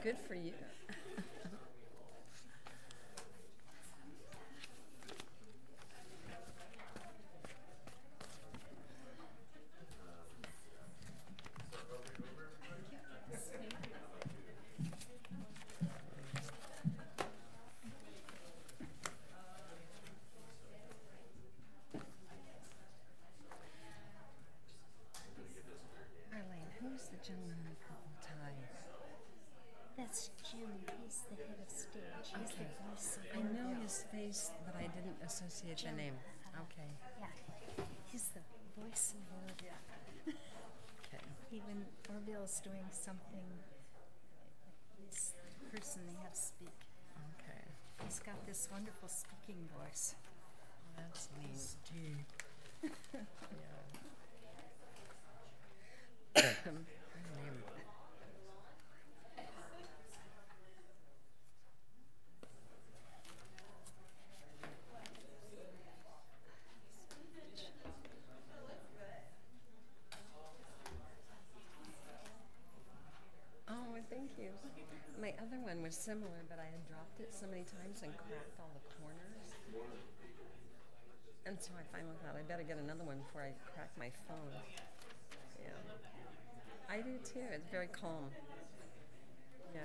Good for you. Arlene, who's the gentleman in the purple tie? That's Jim. He's the head of stage. He's the voice of I know Oroville. his face, but I didn't associate the Jim, name. Okay. Yeah, he's the voice of Oroville. Okay. When Oroville's doing something, this person they have speak. Okay. He's got this wonderful speaking voice. That's neat. deep. Yeah. Her name. Oh, thank you. My other one was similar, but I had dropped it so many times and cracked all the corners. And so I finally thought I better get another one before I crack my phone. Yeah. I do too. It's very calm. Yeah.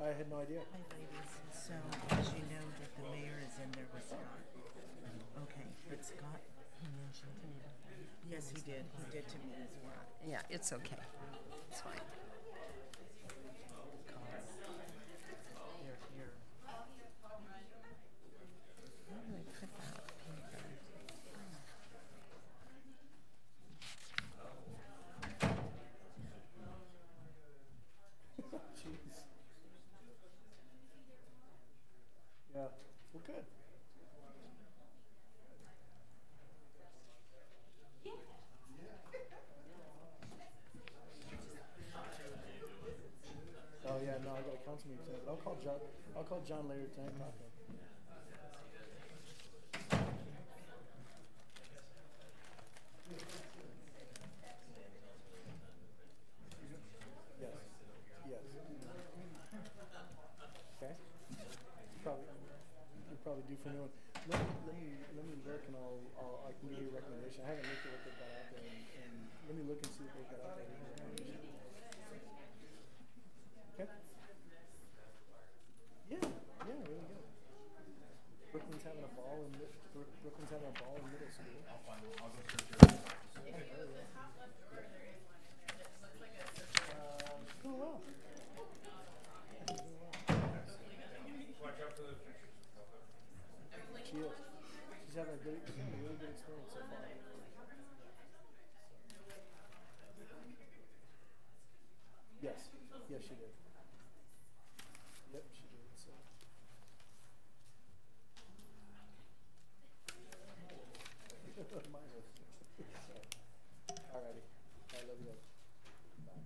I had no idea. Hi, ladies. So, as you know, that the mayor is in there with Scott. Okay, but Scott, He mentioned to me. yes, he did. He did to me as well. Yeah, it's okay. It's fine. Here. How do I put that paper? Jeez. Yeah. Well, good. Oh yeah, no, I got a council meeting tonight. But I'll call John. I'll call John later tonight. And talk to him. Yes. Yes. Okay. You're probably due for a new one. Let me look and I can give you a recommendation. I haven't looked at what they've got out there, and let me look and see what they've got out there. Okay. Yeah, really good. Brooklyn's having a ball in Brooklyn's having a ball in middle school. I'll find one. I'll go search it. Doing well. Watch out for the She is. She's having a really good experience so far. Yes. Yes, she did. Yep, she did. So. Mine was. Alrighty. I love you. Bye.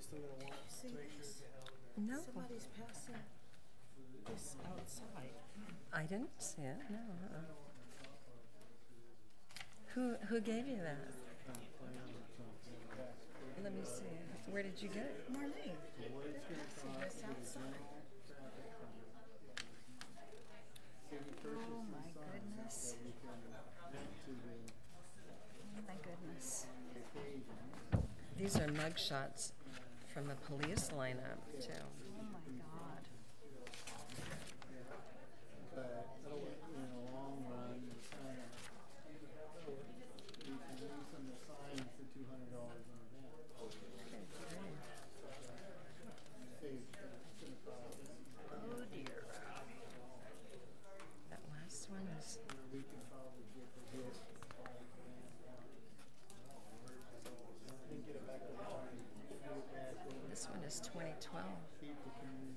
still gonna want to See make sure this? it's a hell of a No, Somebody's passing this outside. I didn't see it. No. Who gave you that? Let me see. Where did you get it? Marlene, passing this outside. Oh my goodness. Oh my goodness. These are mug shots from the police lineup, too. Oh my God. But in the long run, it's kind of you can loosen the sign for $200 in advance. Save Oh dear. That last one is, we can probably get the hit and get it back to the line. Get it back over. this one is 2012. Keep the community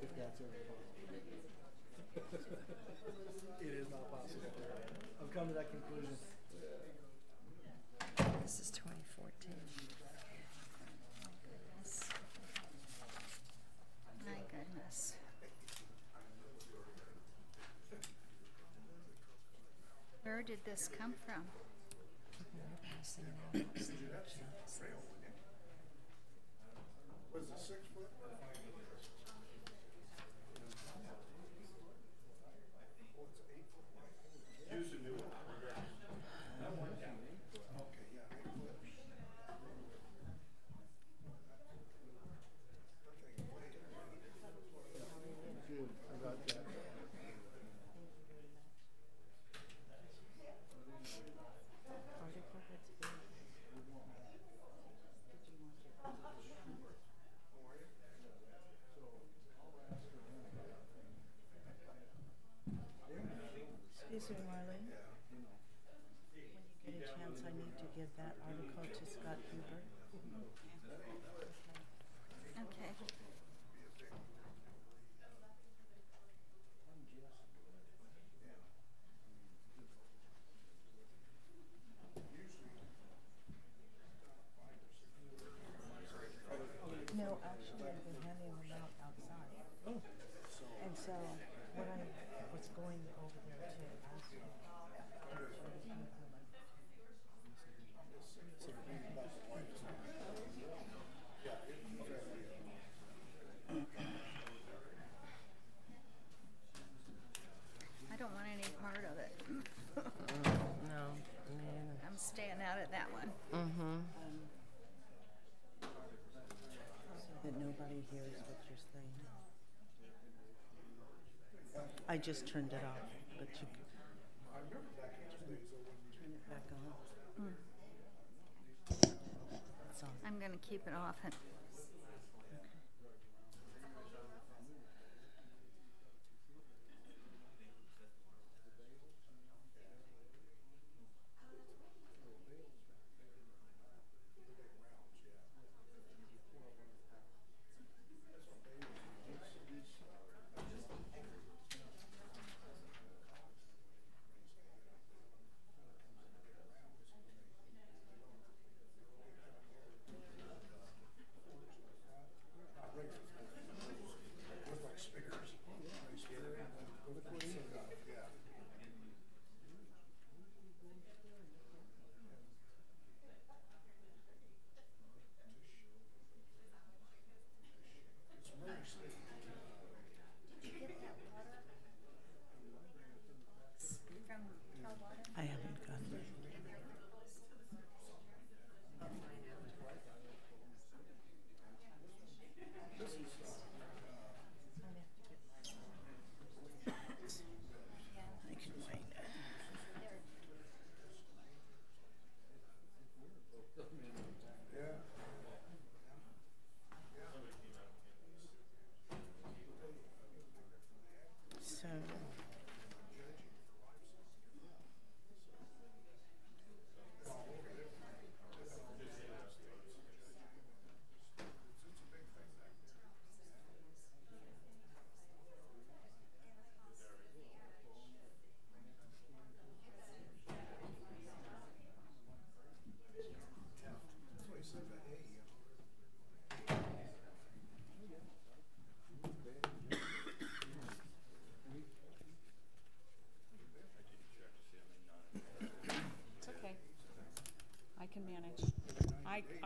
if that's ever possible. It is not possible. I've come to that conclusion. This is 2014. My goodness. Where did this come from? We're passing it out. Was it 6 foot or 5 meters? Oh, it's 8 foot wide. Use a new one. Okay, yeah, 8 foot. Good. I got that. Article that's been. Excuse me, Marlene. When you get a chance, I need to give that article to Scott Huber. Okay. No, actually, I've been handing them out outside. Oh. And so, when I was going over there to ask you, I don't want any part of it. No, man. I'm staying out of that one. Mm-hmm. so that nobody hears what you're saying. I just turned it off, but you can turn it back on. It's on. I'm going to keep it off. And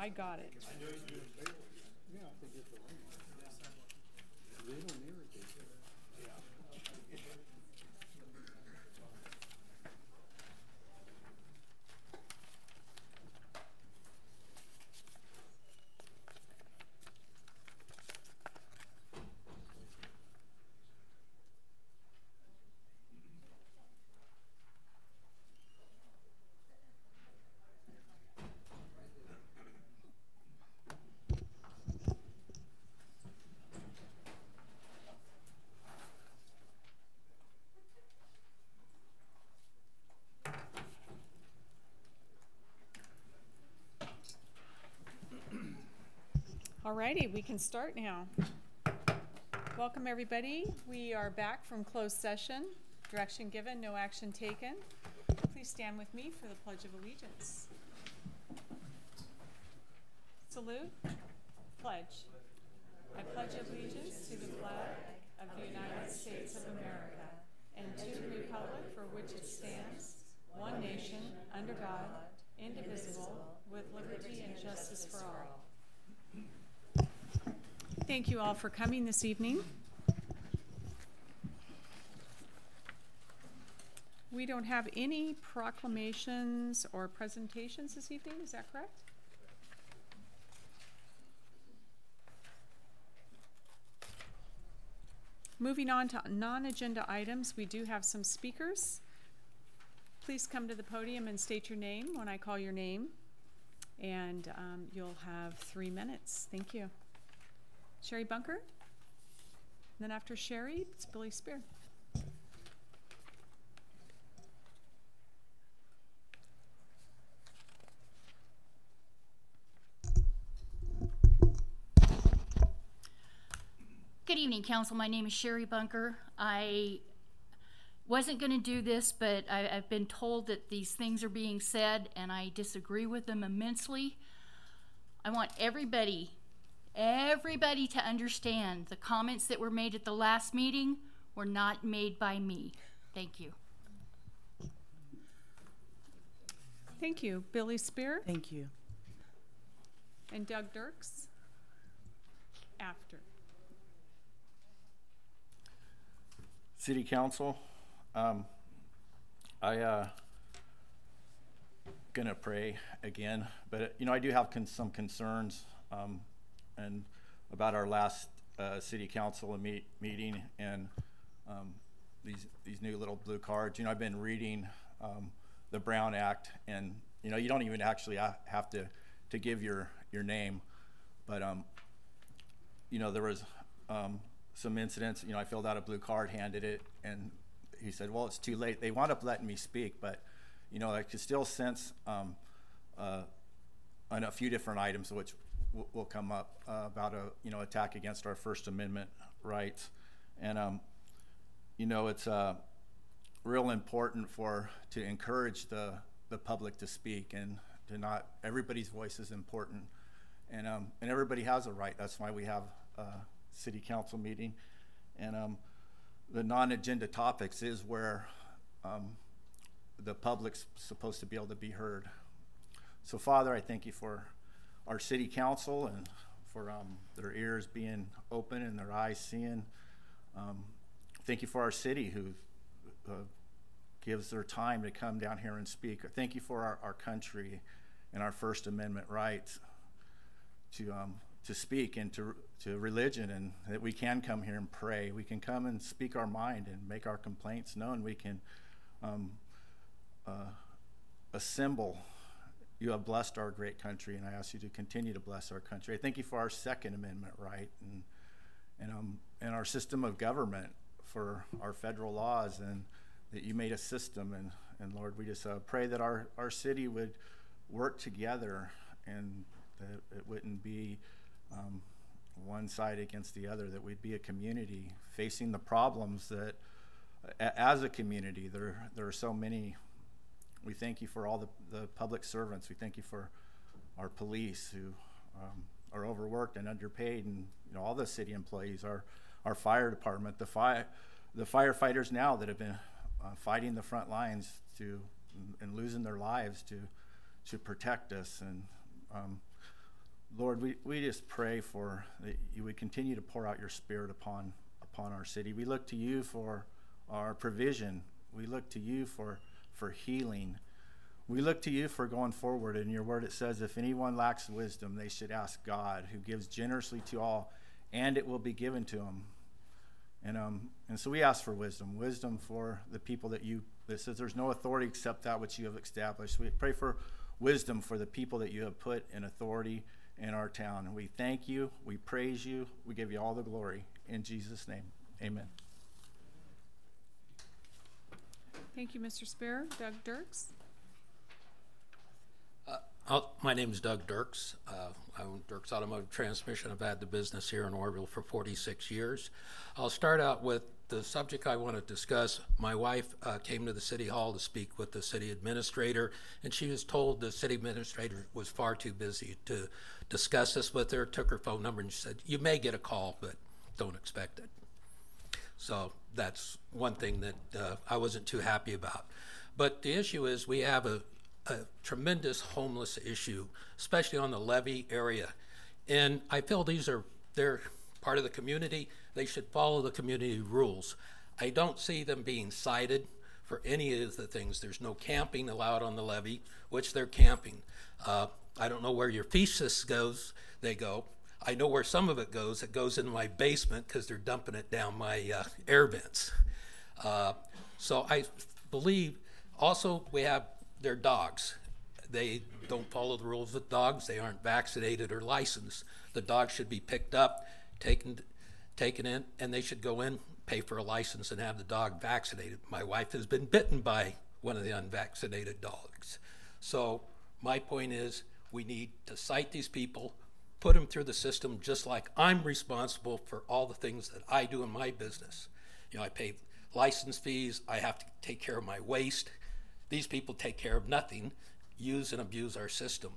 I got it. Yeah, to get the ring. They don't irritate you. Alrighty, we can start now. Welcome everybody. We are back from closed session. Direction given, no action taken. Please stand with me for the Pledge of Allegiance. Salute. Pledge. I pledge allegiance to the flag of the United States of America and to the republic for which it stands, one nation, under God, indivisible, with liberty and justice for all. Thank you all for coming this evening. We don't have any proclamations or presentations this evening, is that correct? Moving on to non-agenda items, we do have some speakers. Please come to the podium and state your name when I call your name. And you'll have 3 minutes. Thank you. Sherry Bunker. And then after Sherry, it's Billy Spear. Good evening, Council. My name is Sherry Bunker. I wasn't going to do this, but I've been told that these things are being said, and I disagree with them immensely. I want everybody to understand the comments that were made at the last meeting were not made by me. Thank you. Thank you. Billy Spear. Thank you. And Doug Dirks after. City Council, I gonna pray again, but I do have some concerns and about our last City Council meeting and these new little blue cards. I've been reading the Brown Act, and you don't even actually have to give your name, but there was some incidents. I filled out a blue card, handed it, and he said, well, it's too late. They wound up letting me speak, but I could still sense on a few different items which will come up about a attack against our First Amendment rights. And it's real important to encourage the public to speak, and to not, everybody's voice is important, and everybody has a right. That's why we have City Council meeting. And the non-agenda topics is where the public's supposed to be able to be heard. So Father, I thank you for our City Council and for their ears being open and their eyes seeing. Thank you for our city who gives their time to come down here and speak. Thank you for our country and our First Amendment rights to speak, and to religion, and that we can come here and pray. We can come and speak our mind and make our complaints known. We can assemble. You have blessed our great country, and I ask you to continue to bless our country. I thank you for our Second Amendment right, and our system of government, for our federal laws, and that you made a system. And Lord, we just pray that our city would work together, and that it wouldn't be one side against the other, that we'd be a community facing the problems that, as a community, there are so many. We thank you for all the public servants. We thank you for our police who are overworked and underpaid, and all the city employees, our fire department, the firefighters now that have been fighting the front lines and losing their lives to protect us. And Lord, we just pray for that you would continue to pour out your Spirit upon our city. We look to you for our provision. We look to you for healing. We look to you for going forward. In your word it says, if anyone lacks wisdom, they should ask God, who gives generously to all, and it will be given to them. And so we ask for wisdom for the people that says there's no authority except that which you have established. We pray for wisdom for the people that you have put in authority in our town. And we thank you, we praise you, we give you all the glory. In Jesus' name, amen. Thank you, Mr. Spear. Doug Dirks. My name is Doug Dirks. I'm Dirks Automotive Transmission. I've had the business here in Oroville for 46 years. I'll start out with the subject I want to discuss. My wife came to the City Hall to speak with the city administrator, and she was told the city administrator was far too busy to discuss this with her, took her phone number, and she said, you may get a call, but don't expect it. So that's one thing that I wasn't too happy about. But the issue is we have a tremendous homeless issue, especially on the levee area. And I feel they're part of the community. They should follow the community rules. I don't see them being cited for any of the things. There's no camping allowed on the levee, which they're camping. I don't know where your thesis goes. They go. I know where some of it goes. It goes into my basement because they're dumping it down my air vents. So I believe also we have their dogs. They don't follow the rules with dogs. They aren't vaccinated or licensed. The dog should be picked up, taken in, and they should go in, pay for a license, and have the dog vaccinated. My wife has been bitten by one of the unvaccinated dogs. So my point is we need to cite these people, put them through the system, just like I'm responsible for all the things that I do in my business. You know, I pay license fees. I have to take care of my waste. These people take care of nothing, use and abuse our system.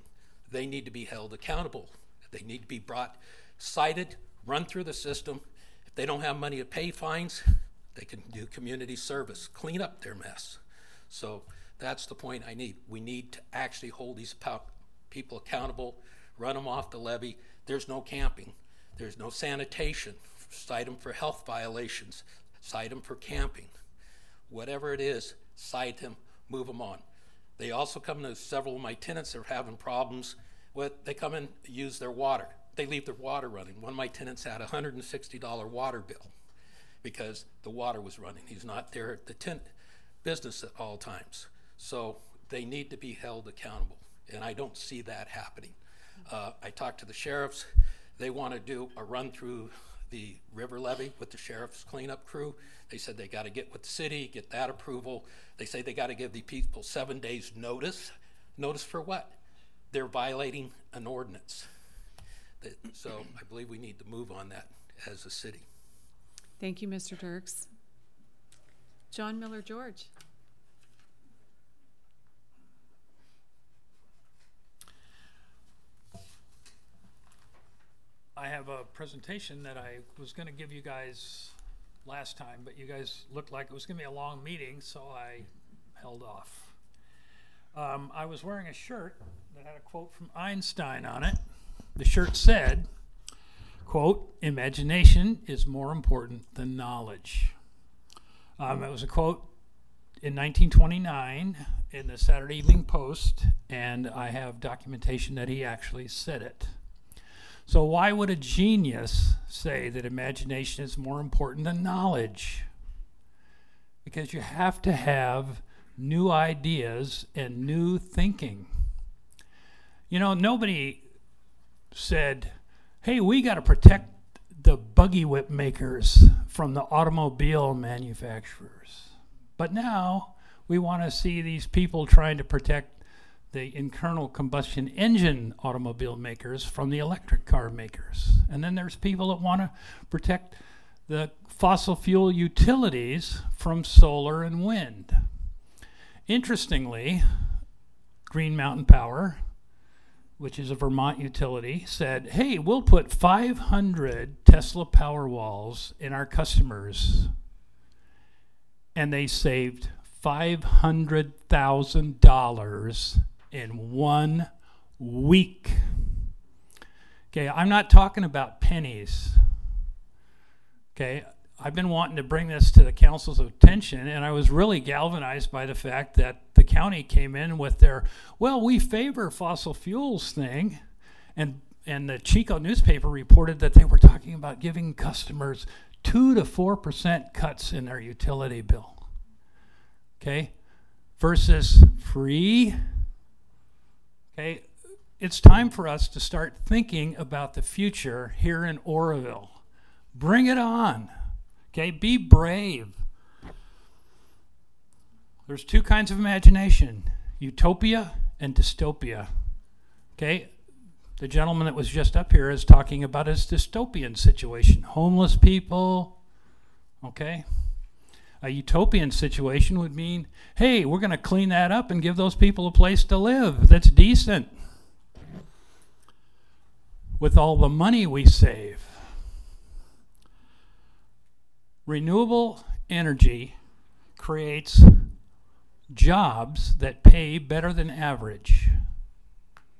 They need to be held accountable. They need to be brought, cited, run through the system. If they don't have money to pay fines, they can do community service, clean up their mess. So that's the point I need. We need to actually hold these people accountable, run them off the levee. There's no camping. There's no sanitation. Cite them for health violations. Cite them for camping. Whatever it is, cite them. Move them on. They also come to several of my tenants that are having problems with, they come in, use their water. They leave their water running. One of my tenants had a $160 water bill because the water was running. He's not there at the tent business at all times. So they need to be held accountable, and I don't see that happening. I talked to the sheriffs. They want to do a run through the river levee with the sheriff's cleanup crew. They said they got to get with the city, get that approval. They say they got to give the people 7 days notice. Notice for what? They're violating an ordinance. So I believe we need to move on that as a city. Thank you, Mr. Dirks. John Miller George. I have a presentation that I was going to give you guys last time, but you guys looked like it was going to be a long meeting, so I held off. I was wearing a shirt that had a quote from Einstein on it. The shirt said, quote, "Imagination is more important than knowledge." It was a quote in 1929 in the Saturday Evening Post, and I have documentation that he actually said it. So why would a genius say that imagination is more important than knowledge? Because you have to have new ideas and new thinking. You know, nobody said, hey, we got to protect the buggy whip makers from the automobile manufacturers. But now we want to see these people trying to protect the internal combustion engine automobile makers from the electric car makers. And then there's people that want to protect the fossil fuel utilities from solar and wind. Interestingly, Green Mountain Power, which is a Vermont utility, said, hey, we'll put 500 Tesla Powerwalls in our customers. And they saved $500,000 in 1 week. Okay, I'm not talking about pennies. Okay, I've been wanting to bring this to the council's attention, and I was really galvanized by the fact that the county came in with their, well, we favor fossil fuels thing, and the Chico newspaper reported that they were talking about giving customers 2 to 4% cuts in their utility bill. Okay, versus free. Okay, it's time for us to start thinking about the future here in Oroville. Bring it on. Okay, be brave. There's two kinds of imagination, utopia and dystopia. Okay, the gentleman that was just up here is talking about his dystopian situation. Homeless people, okay? A utopian situation would mean, hey, we're going to clean that up and give those people a place to live that's decent with all the money we save. Renewable energy creates jobs that pay better than average.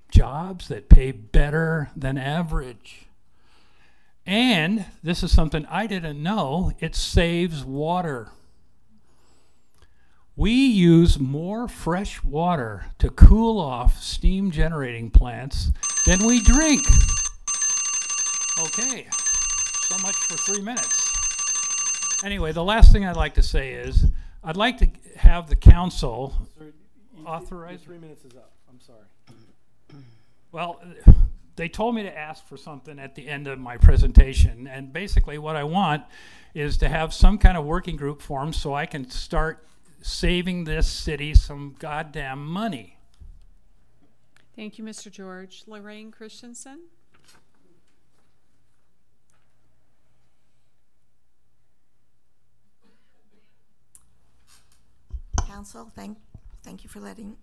Jobs that pay better than average. And this is something I didn't know, it saves water. We use more fresh water to cool off steam generating plants than we drink. Okay, so much for 3 minutes. Anyway, the last thing I'd like to say is, I'd like to have the council authorize. 3 minutes is up. I'm sorry. Well, they told me to ask for something at the end of my presentation, and basically what I want is to have some kind of working group formed so I can start saving this city some goddamn money. Thank you, Mr. George. Lorraine Christensen? Council, thank you for letting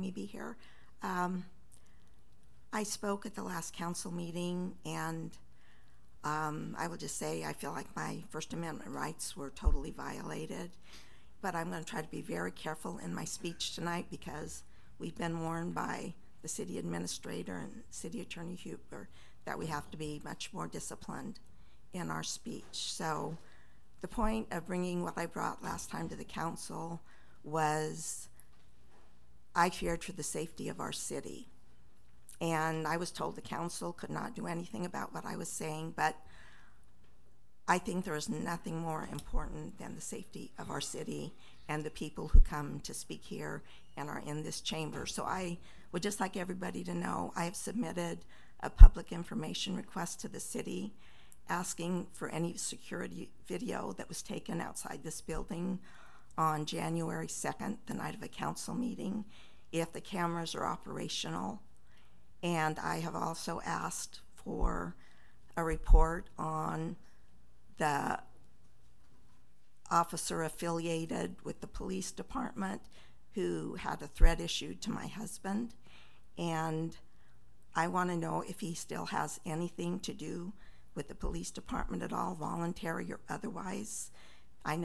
me be here. I spoke at the last council meeting, and I will just say I feel like my First Amendment rights were totally violated, but I'm going to try to be very careful in my speech tonight because we've been warned by the city administrator and City Attorney Huber that we have to be much more disciplined in our speech. So the point of bringing what I brought last time to the council was I feared for the safety of our city. And I was told the council could not do anything about what I was saying, but I think there is nothing more important than the safety of our city and the people who come to speak here and are in this chamber. So I would just like everybody to know I have submitted a public information request to the city asking for any security video that was taken outside this building on January 2nd, the night of a council meeting, if the cameras are operational. And I have also asked for a report on the officer affiliated with the police department who had a threat issued to my husband. And I want to know if he still has anything to do with the police department at all, voluntary or otherwise. I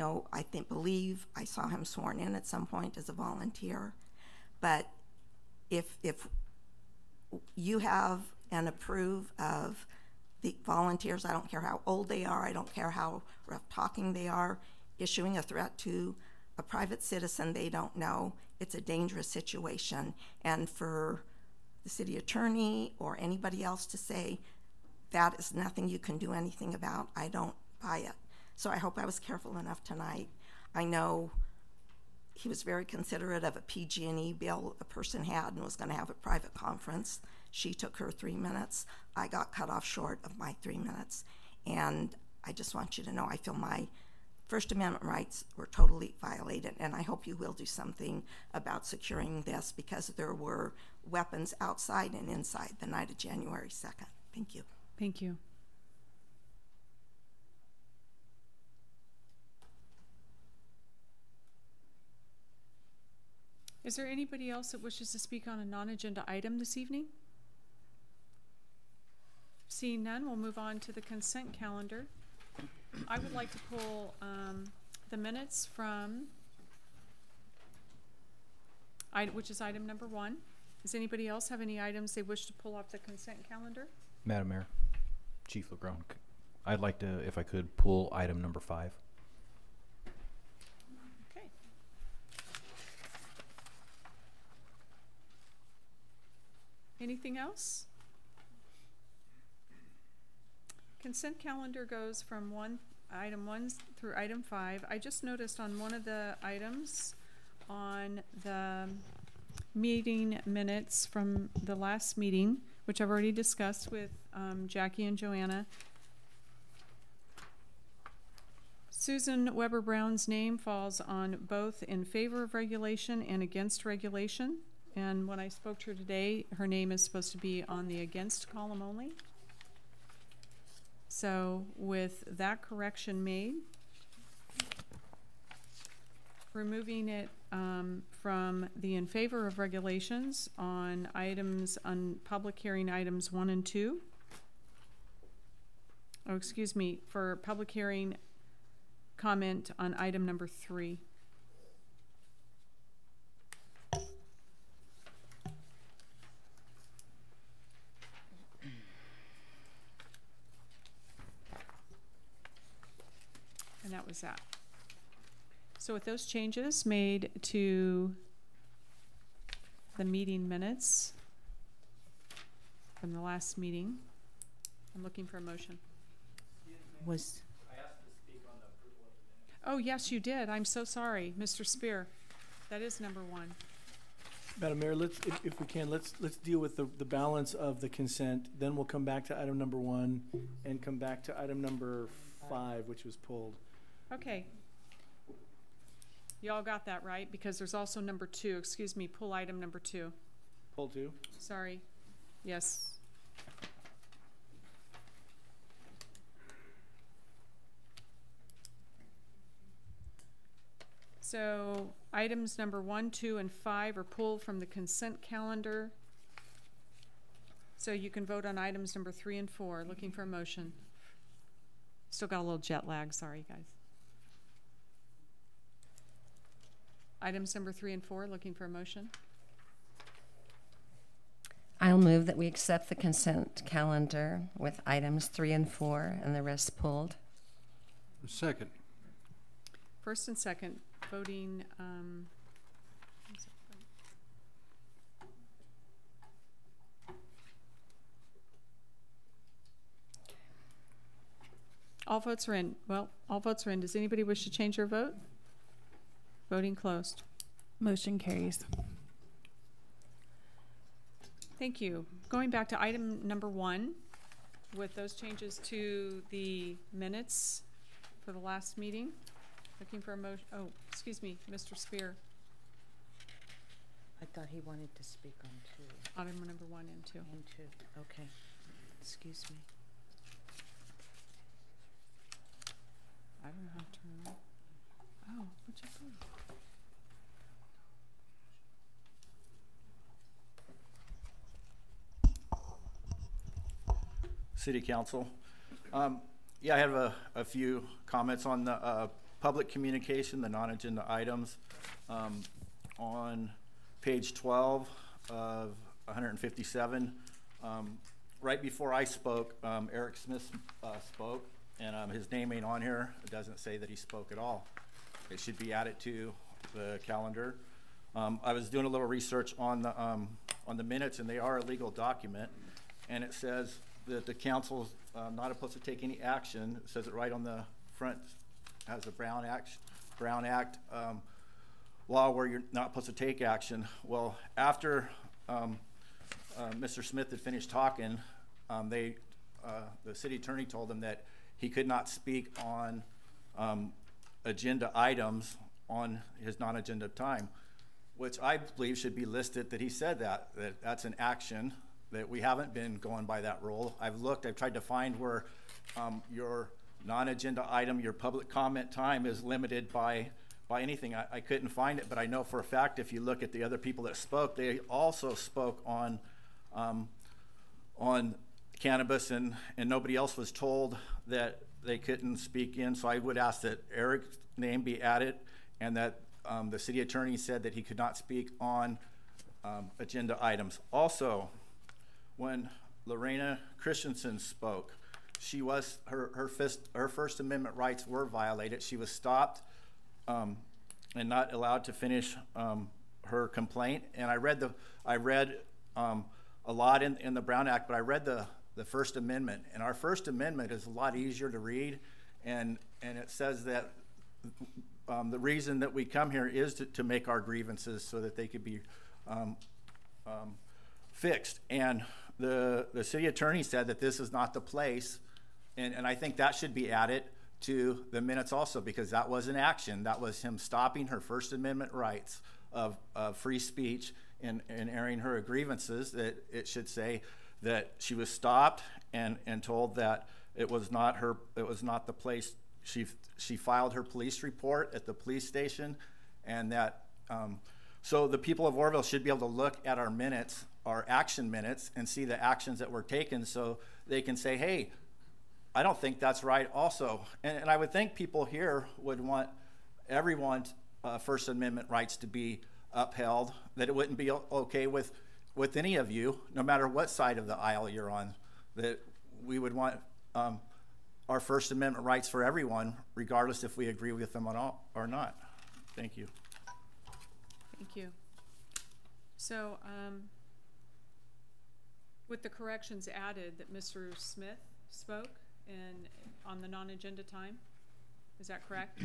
believe I saw him sworn in at some point as a volunteer. But if you have and approve of the volunteers, I don't care how old they are, I don't care how rough talking they are, issuing a threat to a private citizen they don't know, it's a dangerous situation. And for the city attorney or anybody else to say that is nothing you can do anything about, I don't buy it. So I hope I was careful enough tonight. I know he was very considerate of a PG&E bill a person had and was going to have a private conference. She took her 3 minutes. I got cut off short of my 3 minutes. And I just want you to know I feel my First Amendment rights were totally violated, and I hope you will do something about securing this because there were weapons outside and inside the night of January 2nd. Thank you. Thank you. Is there anybody else that wishes to speak on a non-agenda item this evening? Seeing none, we'll move on to the consent calendar. I would like to pull the minutes from, which is item number 1. Does anybody else have any items they wish to pull off the consent calendar? Madam Mayor, Chief LeGrone, I'd like to, if I could, pull item number 5. Okay. Anything else? Consent calendar goes from item 1 through item 5. I just noticed on one of the items on the meeting minutes from the last meeting, which I've already discussed with Jackie and Joanna, Susan Weber Brown's name falls on both in favor of regulation and against regulation. And when I spoke to her today, her name is supposed to be on the against column only. So with that correction made, removing it from the in favor of regulations on items, on public hearing items 1 and 2. Oh, excuse me, for public hearing comment on item number 3. And that was that. So with those changes made to the meeting minutes from the last meeting, I'm looking for a motion. Was Oh, yes, you did. I'm so sorry, Mr. Spear. That is number 1. Madam Mayor, if we can, let's deal with the balance of the consent. Then we'll come back to item number 1 and come back to item number 5, which was pulled. Okay. You all got that right? Because there's also number 2. Excuse me, pull item number 2. Pull 2? Sorry. Yes. So items number 1, 2, and 5 are pulled from the consent calendar. So you can vote on items number 3 and 4. Looking for a motion. Still got a little jet lag. Sorry, guys. Items number 3 and 4. Looking for a motion. I'll move that we accept the consent calendar with items 3 and 4 and the rest pulled. Second. First and second, voting, all votes are in. Well, all votes are in. Does anybody wish to change their vote? Voting closed. Motion carries. Thank you. Going back to item number 1, with those changes to the minutes for the last meeting. Looking for a motion. Oh, excuse me, Mr. Spear. I thought he wanted to speak on 2. Item number 1 and 2. And 2. Okay. Excuse me. I don't know how to turn it on. Oh, what'd you do? City Council. Yeah, I have a few comments on the public communication, the non-agenda items. On page 12 of 157, right before I spoke, Eric Smith spoke, and his name ain't on here. It doesn't say that he spoke at all. It should be added to the calendar. I was doing a little research on the minutes, and they are a legal document, and it says that the council's not supposed to take any action. It says it right on the front, has the Brown Act law where you're not supposed to take action. Well, after Mr. Smith had finished talking, the city attorney told him that he could not speak on agenda items on his non-agenda time, which I believe should be listed that he said that that's an action, that we haven't been going by that rule. I've tried to find where your non-agenda item, your public comment time is limited by anything. I couldn't find it, but I know for a fact if you look at the other people that spoke, they also spoke on cannabis, and nobody else was told that they couldn't speak in. So I would ask that Eric's name be added, and that the city attorney said that he could not speak on agenda items. Also, when Lorena Christensen spoke. She was, her First Amendment rights were violated. She was stopped and not allowed to finish her complaint. And I read a lot in the Brown Act, but I read the First Amendment. And our First Amendment is a lot easier to read. And it says that the reason that we come here is to make our grievances so that they could be fixed. And the city attorney said that this is not the place, and I think that should be added to the minutes also, because that was an action. That was him stopping her First Amendment rights of free speech and airing her grievances. That it should say that she was stopped and told that it was not the place. She filed her police report at the police station, and that so the people of Oroville should be able to look at our minutes, our action minutes, and see the actions that were taken, so they can say, hey, I don't think that's right also. And I would think people here would want everyone's First Amendment rights to be upheld, that it wouldn't be okay with any of you, no matter what side of the aisle you're on, that we would want our First Amendment rights for everyone, regardless if we agree with them or not. Thank you. Thank you. So, with the corrections added that Mr. Smith spoke on the non-agenda time, is that correct?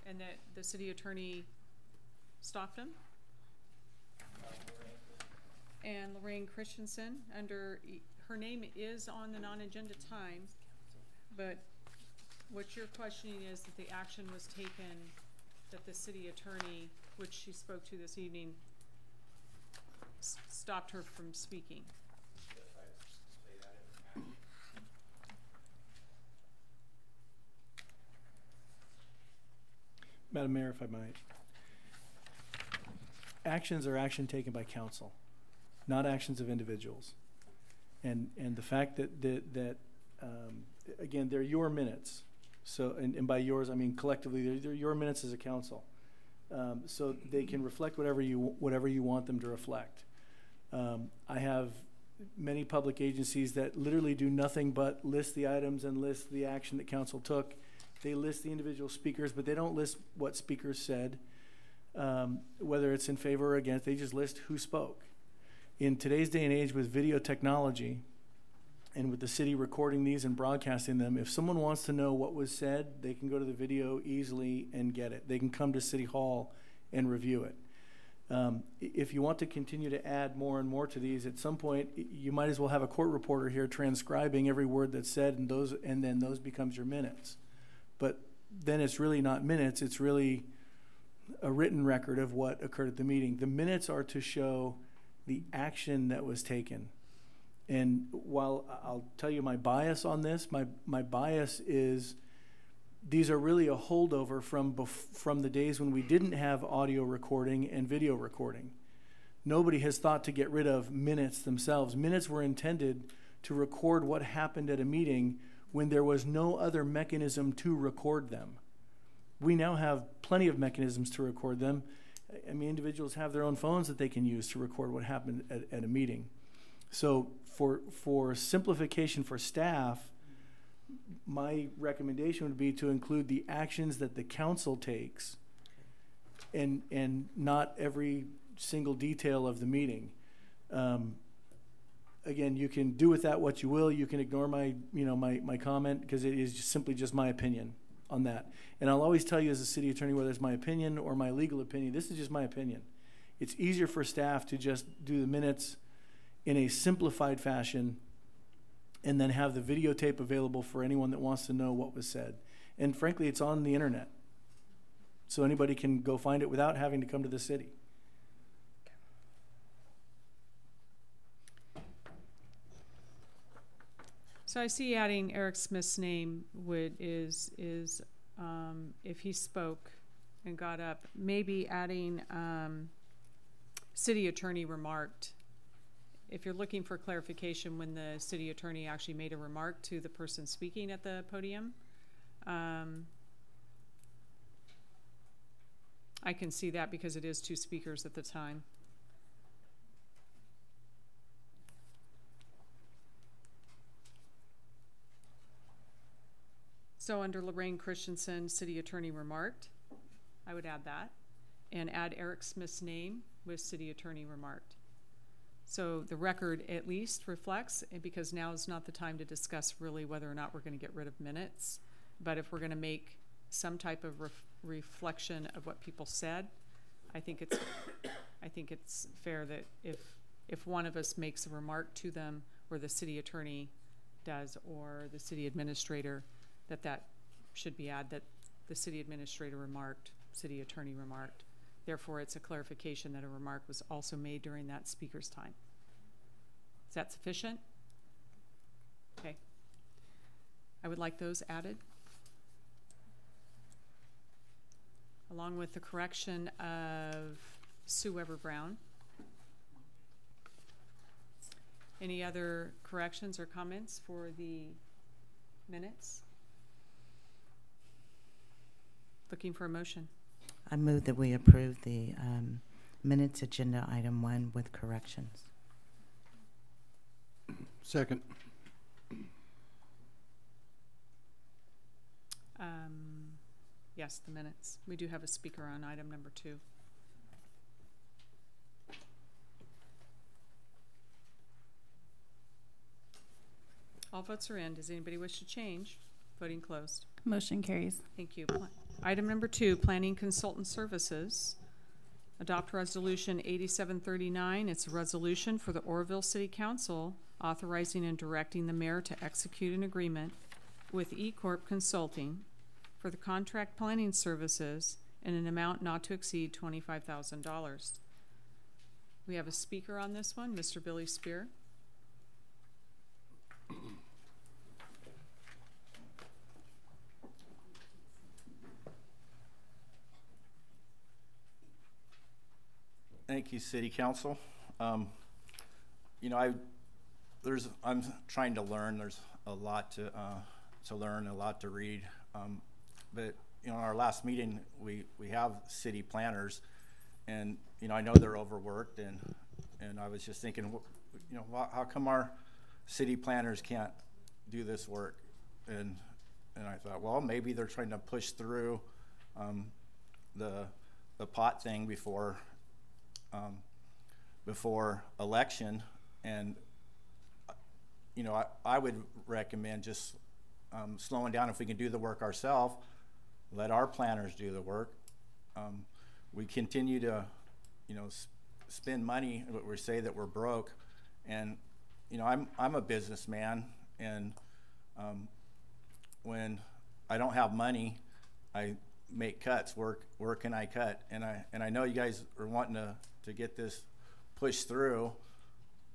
And that the city attorney stopped him? And Lorraine Christensen, her name is on the non-agenda time, but what you're questioning is that the action was taken, that the city attorney, which she spoke to this evening, stopped her from speaking. Madam Mayor, if I might. Actions are action taken by council, not actions of individuals. And the fact that again, they're your minutes. So, and by yours, I mean collectively, they're your minutes as a council. So they can reflect whatever you want them to reflect. I have many public agencies that literally do nothing but list the items and list the action that council took. They list the individual speakers, but they don't list what speakers said, whether it's in favor or against. They just list who spoke. In today's day and age with video technology, and with the city recording these and broadcasting them, if someone wants to know what was said, they can go to the video easily and get it. They can come to City Hall and review it. If you want to continue to add more and more to these, at some point, you might as well have a court reporter here transcribing every word that's said, and then those becomes your minutes. But then it's really not minutes, it's really a written record of what occurred at the meeting. The minutes are to show the action that was taken. And while I'll tell you my bias on this, my bias is these are really a holdover from the days when we didn't have audio recording and video recording. Nobody has thought to get rid of minutes themselves. Minutes were intended to record what happened at a meeting when there was no other mechanism to record them. We now have plenty of mechanisms to record them. I mean, individuals have their own phones that they can use to record what happened at a meeting. So for simplification for staff, my recommendation would be to include the actions that the council takes and not every single detail of the meeting. Again, you can do with that what you will. You can ignore my comment because it is simply just my opinion on that. And I'll always tell you as a city attorney, whether it's my opinion or my legal opinion, this is just my opinion. It's easier for staff to just do the minutes in a simplified fashion and then have the videotape available for anyone that wants to know what was said. And frankly, it's on the internet. So anybody can go find it without having to come to the city. So I see adding Eric Smith's name is if he spoke and got up, maybe adding city attorney remarked. If you're looking for clarification when the city attorney actually made a remark to the person speaking at the podium, I can see that because it is two speakers at the time. So under Lorraine Christensen, city attorney remarked, I would add that, and add Eric Smith's name with city attorney remarked. So the record at least reflects, and because now is not the time to discuss really whether or not we're going to get rid of minutes, but if we're going to make some type of reflection of what people said, I think it's fair that if one of us makes a remark to them, or the city attorney does, or the city administrator, that should be added, that the city administrator remarked, city attorney remarked. Therefore, it's a clarification that a remark was also made during that speaker's time. Is that sufficient? Okay. I would like those added, along with the correction of Sue Weber Brown. Any other corrections or comments for the minutes? Looking for a motion. I move that we approve the minutes agenda item 1 with corrections. Second. Yes, the minutes. We do have a speaker on item number 2. All votes are in. Does anybody wish to change? Voting closed. Motion carries. Thank you. Item number 2, Planning Consultant Services. Adopt Resolution 8739. It's a resolution for the Oroville City Council authorizing and directing the mayor to execute an agreement with E-Corp Consulting for the contract planning services in an amount not to exceed $25,000. We have a speaker on this one, Mr. Billy Spear. Thank you, City Council. You know, I'm trying to learn. There's a lot to learn, a lot to read. But you know, in our last meeting, we have city planners, and you know, I know they're overworked, and I was just thinking, you know, how come our city planners can't do this work? And I thought, well, maybe they're trying to push through the pot thing before election, and you know, I would recommend just slowing down. If we can do the work ourselves, let our planners do the work. We continue to, you know, spend money. We say that we're broke, and you know, I'm a businessman, and when I don't have money, I make cuts. Where can I cut? And I know you guys are wanting to get this pushed through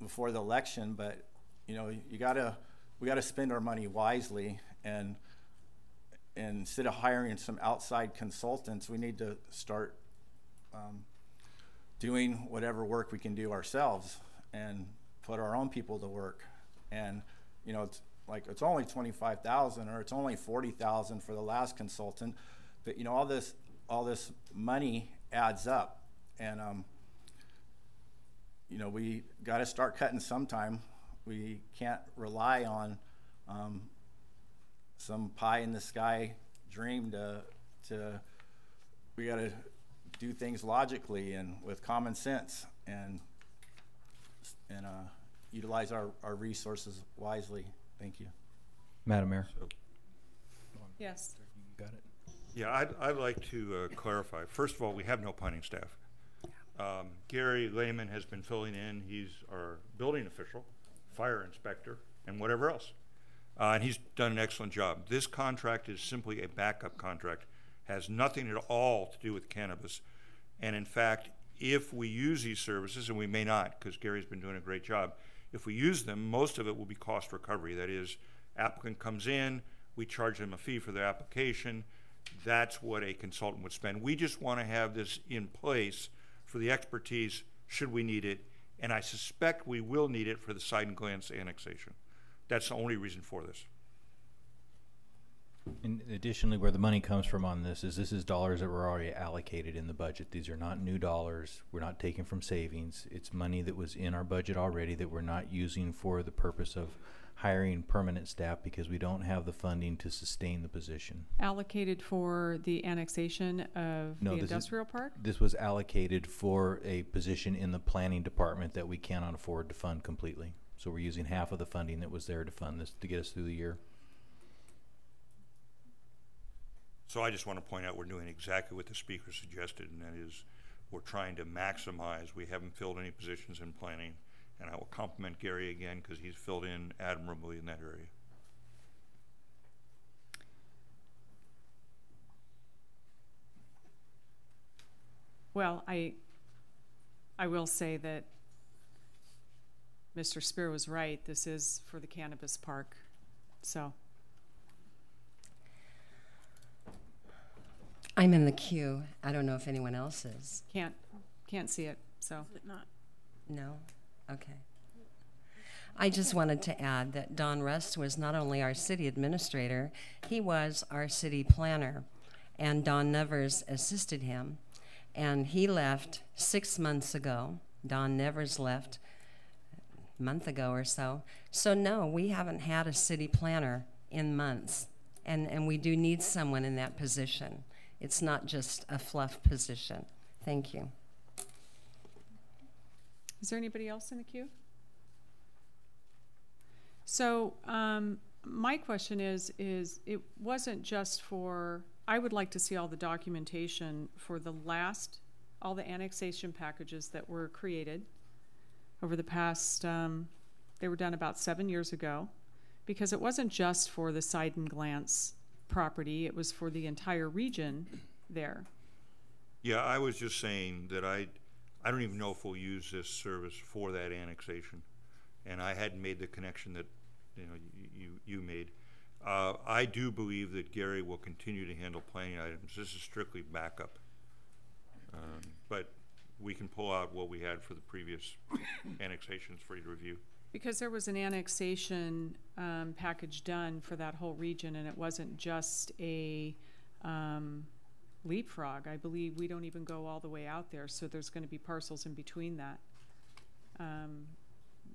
before the election, but you know, we gotta spend our money wisely, and instead of hiring some outside consultants, we need to start doing whatever work we can do ourselves and put our own people to work. And you know, it's only $25,000, or it's only $40,000 for the last consultant, but you know, all this money adds up, and you know, we got to start cutting sometime. We can't rely on some pie in the sky dream to we got to do things logically and with common sense, and utilize our resources wisely. Thank you. Madam Mayor. Yes. You got it. Yeah, I'd like to clarify. First of all, we have no planning staff. Gary Lehman has been filling in. He's our building official, fire inspector, and whatever else. And he's done an excellent job. This contract is simply a backup contract, has nothing at all to do with cannabis. And in fact, if we use these services, and we may not, because Gary's been doing a great job, if we use them, most of it will be cost recovery. That is, applicant comes in, we charge them a fee for their application. That's what a consultant would spend. We just want to have this in place for the expertise should we need it, and I suspect we will need it for the side and glance annexation. That's the only reason for this. And additionally, where the money comes from on this is dollars that were already allocated in the budget. These are not new dollars. We're not taking from savings. It's money that was in our budget already that we're not using for the purpose of hiring permanent staff because we don't have the funding to sustain the position. Allocated for the annexation of No, the this is- industrial park? This was allocated for a position in the planning department that we cannot afford to fund completely. So we're using half of the funding that was there to fund this, to get us through the year. So I just want to point out we're doing exactly what the speaker suggested, and that is we're trying to maximize. We haven't filled any positions in planning, and I will compliment Gary again because he's filled in admirably in that area. Well, I will say that Mr. Spear was right. This is for the cannabis park, so. I'm in the queue. I don't know if anyone else is. Can't see it, so. Is it not? No? Okay. I just wanted to add that Don Rust was not only our city administrator, he was our city planner, and Don Nevers assisted him. And he left 6 months ago. Don Nevers left a month ago or so. So no, we haven't had a city planner in months. And we do need someone in that position. It's not just a fluff position. Thank you. Is there anybody else in the queue? So my question is it wasn't just for, I would like to see all the documentation for all the annexation packages that were created over the past, they were done about 7 years ago, because it wasn't just for the Side and Glance property, it was for the entire region there. Yeah, I was just saying that I don't even know if we'll use this service for that annexation, and I hadn't made the connection that you made. I do believe that Gary will continue to handle planning items. This is strictly backup, but we can pull out what we had for the previous annexations for you to review. Because there was an annexation package done for that whole region, and it wasn't just a leapfrog. I believe we don't even go all the way out there, so there's going to be parcels in between that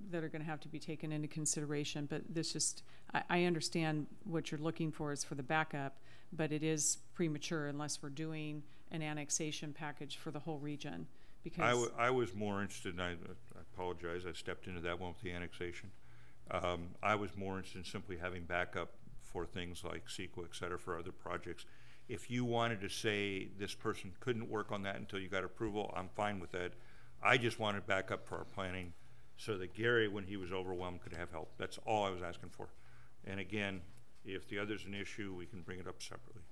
that are going to have to be taken into consideration. But this just, I understand what you're looking for is for the backup, but it is premature unless we're doing an annexation package for the whole region. Because I was more interested, and I apologize, I stepped into that one with the annexation. I was more interested in simply having backup for things like CEQA, et cetera, for other projects. If you wanted to say this person couldn't work on that until you got approval, I'm fine with that. I just wanted backup for our planning so that Gary, when he was overwhelmed, could have help. That's all I was asking for. And again, if the other's an issue, we can bring it up separately.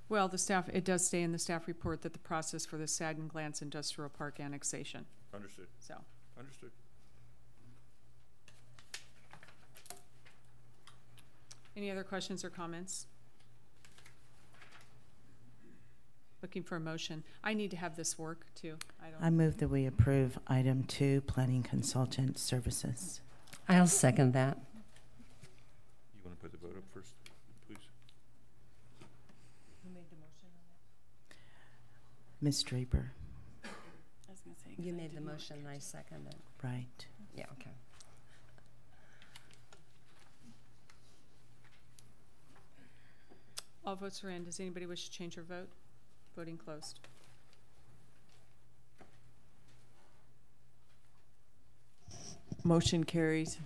well, the staff, it does say in the staff report that the process for the Side and Glance Industrial Park annexation. Understood. So. Understood. Any other questions or comments? Looking for a motion. I need to have this work too. I move that we approve item 2, planning consultant services. I'll second that. You want to put the vote up first, please? Who made the motion on that? Ms. Draper. I was gonna say, 'cause You I made the did not motion and I seconded it. Right. Yeah, okay. All votes are in. Does anybody wish to change their vote? Voting closed. Motion carries.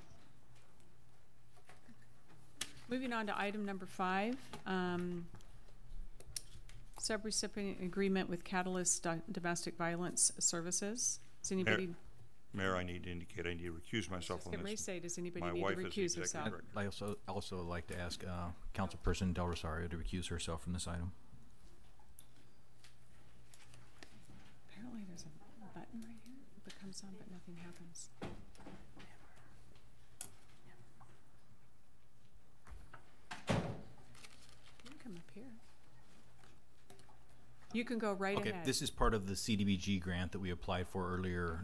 Moving on to item number 5, subrecipient agreement with Catalyst Domestic Violence Services. Does anybody? Mayor, I need to indicate I need to recuse myself on Get ready this. to say, does anybody My need to wife is the recuse executive herself? director. I also like to ask Councilperson Del Rosario to recuse herself from this item. Apparently there's a button right here that comes on, but nothing happens. You can come up here. You can go right Okay, ahead. this is part of the CDBG grant that we applied for earlier,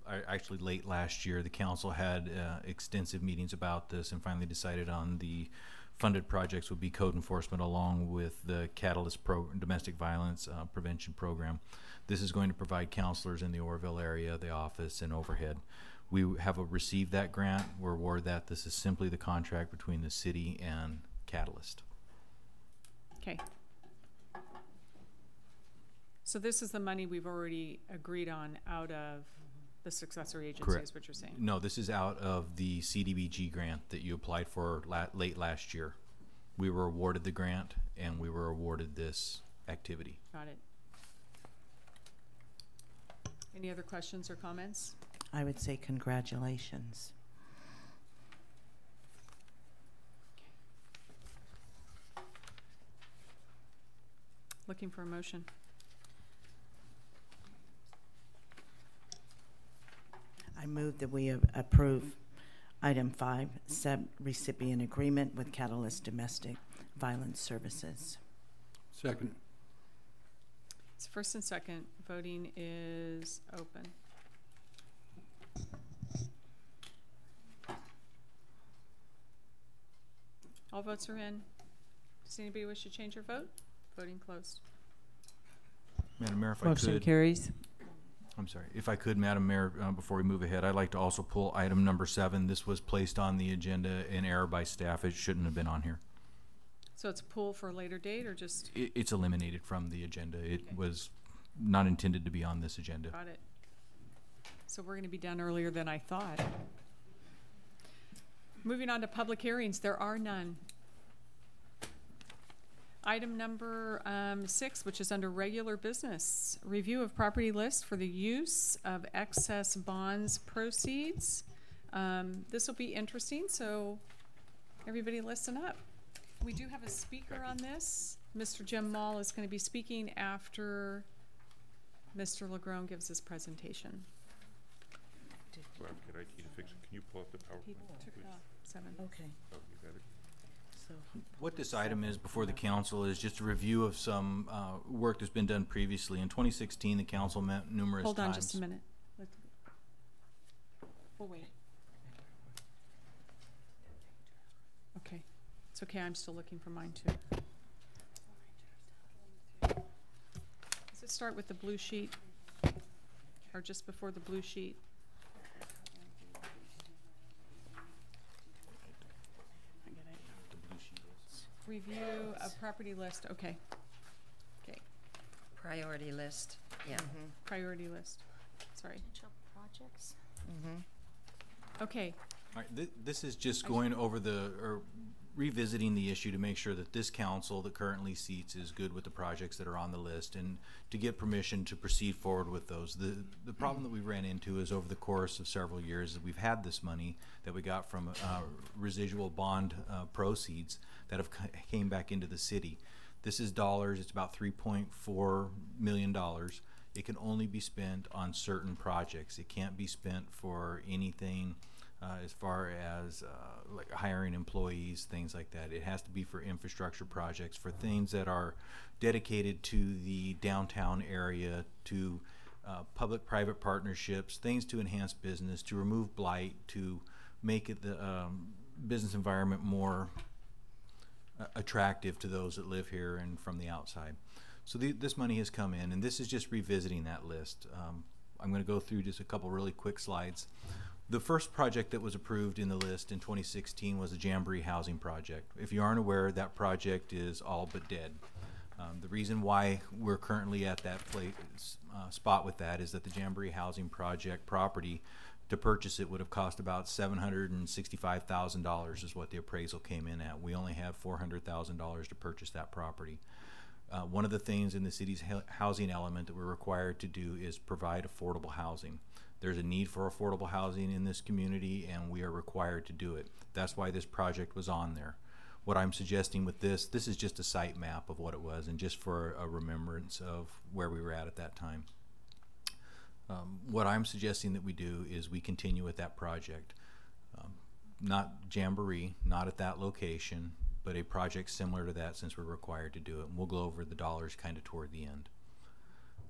actually late last year. The council had extensive meetings about this and finally decided on the funded projects would be code enforcement along with the Catalyst domestic violence prevention program. This is going to provide counselors in the Oroville area, the office, and overhead We have received that grant. We're awarded that. This is simply the contract between the city and Catalyst. Okay. So this is the money we've already agreed on out of the successor agency, Correct. is what you're saying? No, this is out of the CDBG grant that you applied for late last year. We were awarded the grant, and we were awarded this activity. Got it. Any other questions or comments? I would say congratulations. Looking for a motion. I move that we approve item 5, sub-recipient agreement with Catalyst Domestic Violence Services. Second. It's first and second. Voting is open. All votes are in. Does anybody wish to change their vote? Voting closed. Madam Mayor, if I Motion could. carries. I'm sorry. If I could, Madam Mayor, before we move ahead, I'd like to also pull item number 7. This was placed on the agenda in error by staff. It shouldn't have been on here. So it's a pull for a later date or just? It's eliminated from the agenda. It Okay. was not intended to be on this agenda. Got it. So we're going to be done earlier than I thought. Moving on to public hearings, there are none. Item number 6, which is under regular business, review of property list for the use of excess bonds proceeds. This will be interesting, so everybody listen up. We do have a speaker on this. Mr. Jim Mall is going to be speaking after Mr. Legrone gives his presentation. Well, I'll get IT to fix it. Can you pull up the PowerPoint? He took it please? off. 7. Okay. Oh, you got it. So What this item is before the council is just a review of some work that's been done previously. In 2016, the council met numerous times. Hold on just a minute. We'll wait. Okay. It's okay, I'm still looking for mine too. Does it start with the blue sheet? Or just before the blue sheet? I get it. Review of property list, okay. Okay, Priority list, yeah. priority list, sorry. Projects. Okay, All right, this is just going over or revisiting the issue to make sure that this council that currently seats is good with the projects that are on the list and to get permission to proceed forward with those. The problem that we ran into is over the course of several years that we've had this money that we got from residual bond proceeds that have came back into the city. This is dollars, it's about $3.4 million. It can only be spent on certain projects. It can't be spent for anything as far as like hiring employees, things like that. It has to be for infrastructure projects, for things that are dedicated to the downtown area, to public-private partnerships, things to enhance business, to remove blight, to make it the business environment more attractive to those that live here and from the outside. So this money has come in, and this is just revisiting that list. I'm going to go through just a couple really quick slides. The first project that was approved in the list in 2016 was the Jamboree Housing Project. If you aren't aware, that project is all but dead. The reason why we're currently at that spot with that is that the Jamboree Housing Project property, to purchase it would have cost about $765,000 is what the appraisal came in at. We only have $400,000 to purchase that property. One of the things in the city's housing element that we're required to do is provide affordable housing. There's a need for affordable housing in this community, and we are required to do it. That's why this project was on there. What I'm suggesting with this is just a site map of what it was, and just for a remembrance of where we were at that time. What I'm suggesting that we do is we continue with that project. Not Jamboree, not at that location, but a project similar to that, since we're required to do it. And we'll go over the dollars kind of toward the end.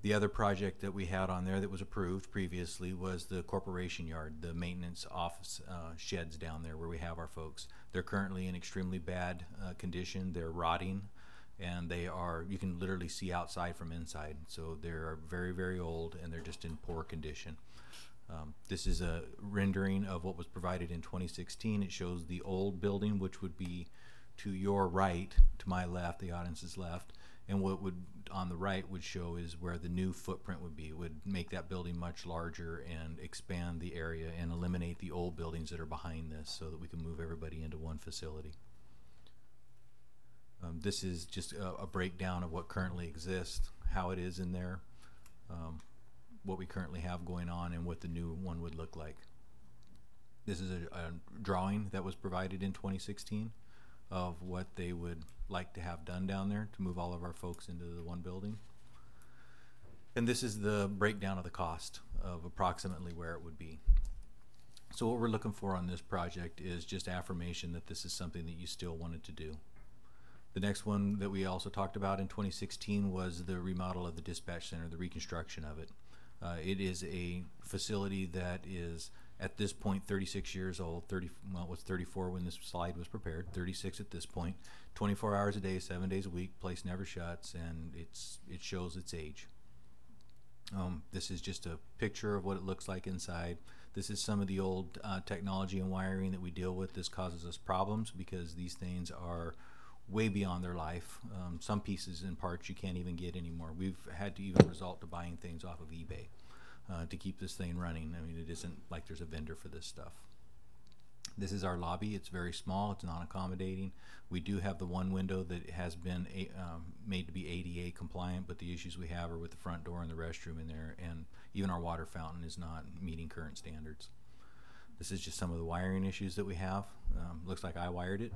The other project that we had on there that was approved previously was the corporation yard, the maintenance office sheds down there where we have our folks. They're currently in extremely bad condition. They're rotting, and they are, you can literally see outside from inside. So they're very, very old, and they're just in poor condition. This is a rendering of what was provided in 2016. It shows the old building, which would be to your right, to my left, the audience's left, and what would on the right would show is where the new footprint would be. It would make that building much larger and expand the area and eliminate the old buildings that are behind this so that we can move everybody into one facility. This is just a breakdown of what currently exists, how it is in there, what we currently have going on, and what the new one would look like. This is a drawing that was provided in 2016 of what they would like to have done down there to move all of our folks into the one building. And this is the breakdown of the cost of approximately where it would be. So what we're looking for on this project is just affirmation that this is something that you still wanted to do. The next one that we also talked about in 2016 was the remodel of the dispatch center, the reconstruction of it. It is a facility that is at this point 36 years old. Well, it was 34 when this slide was prepared, 36 at this point. 24 hours a day, 7 days a week, place never shuts, and it shows its age. This is just a picture of what it looks like inside. This is some of the old technology and wiring that we deal with. This causes us problems because these things are way beyond their life. Some pieces and parts you can't even get anymore. We've had to even resort to buying things off of eBay to keep this thing running. I mean, it isn't like there's a vendor for this stuff. This is our lobby. It's very small. It's non-accommodating. We do have the one window that has been made to be ADA compliant, but the issues we have are with the front door and the restroom in there, and even our water fountain is not meeting current standards. This is just some of the wiring issues that we have. Looks like I wired it.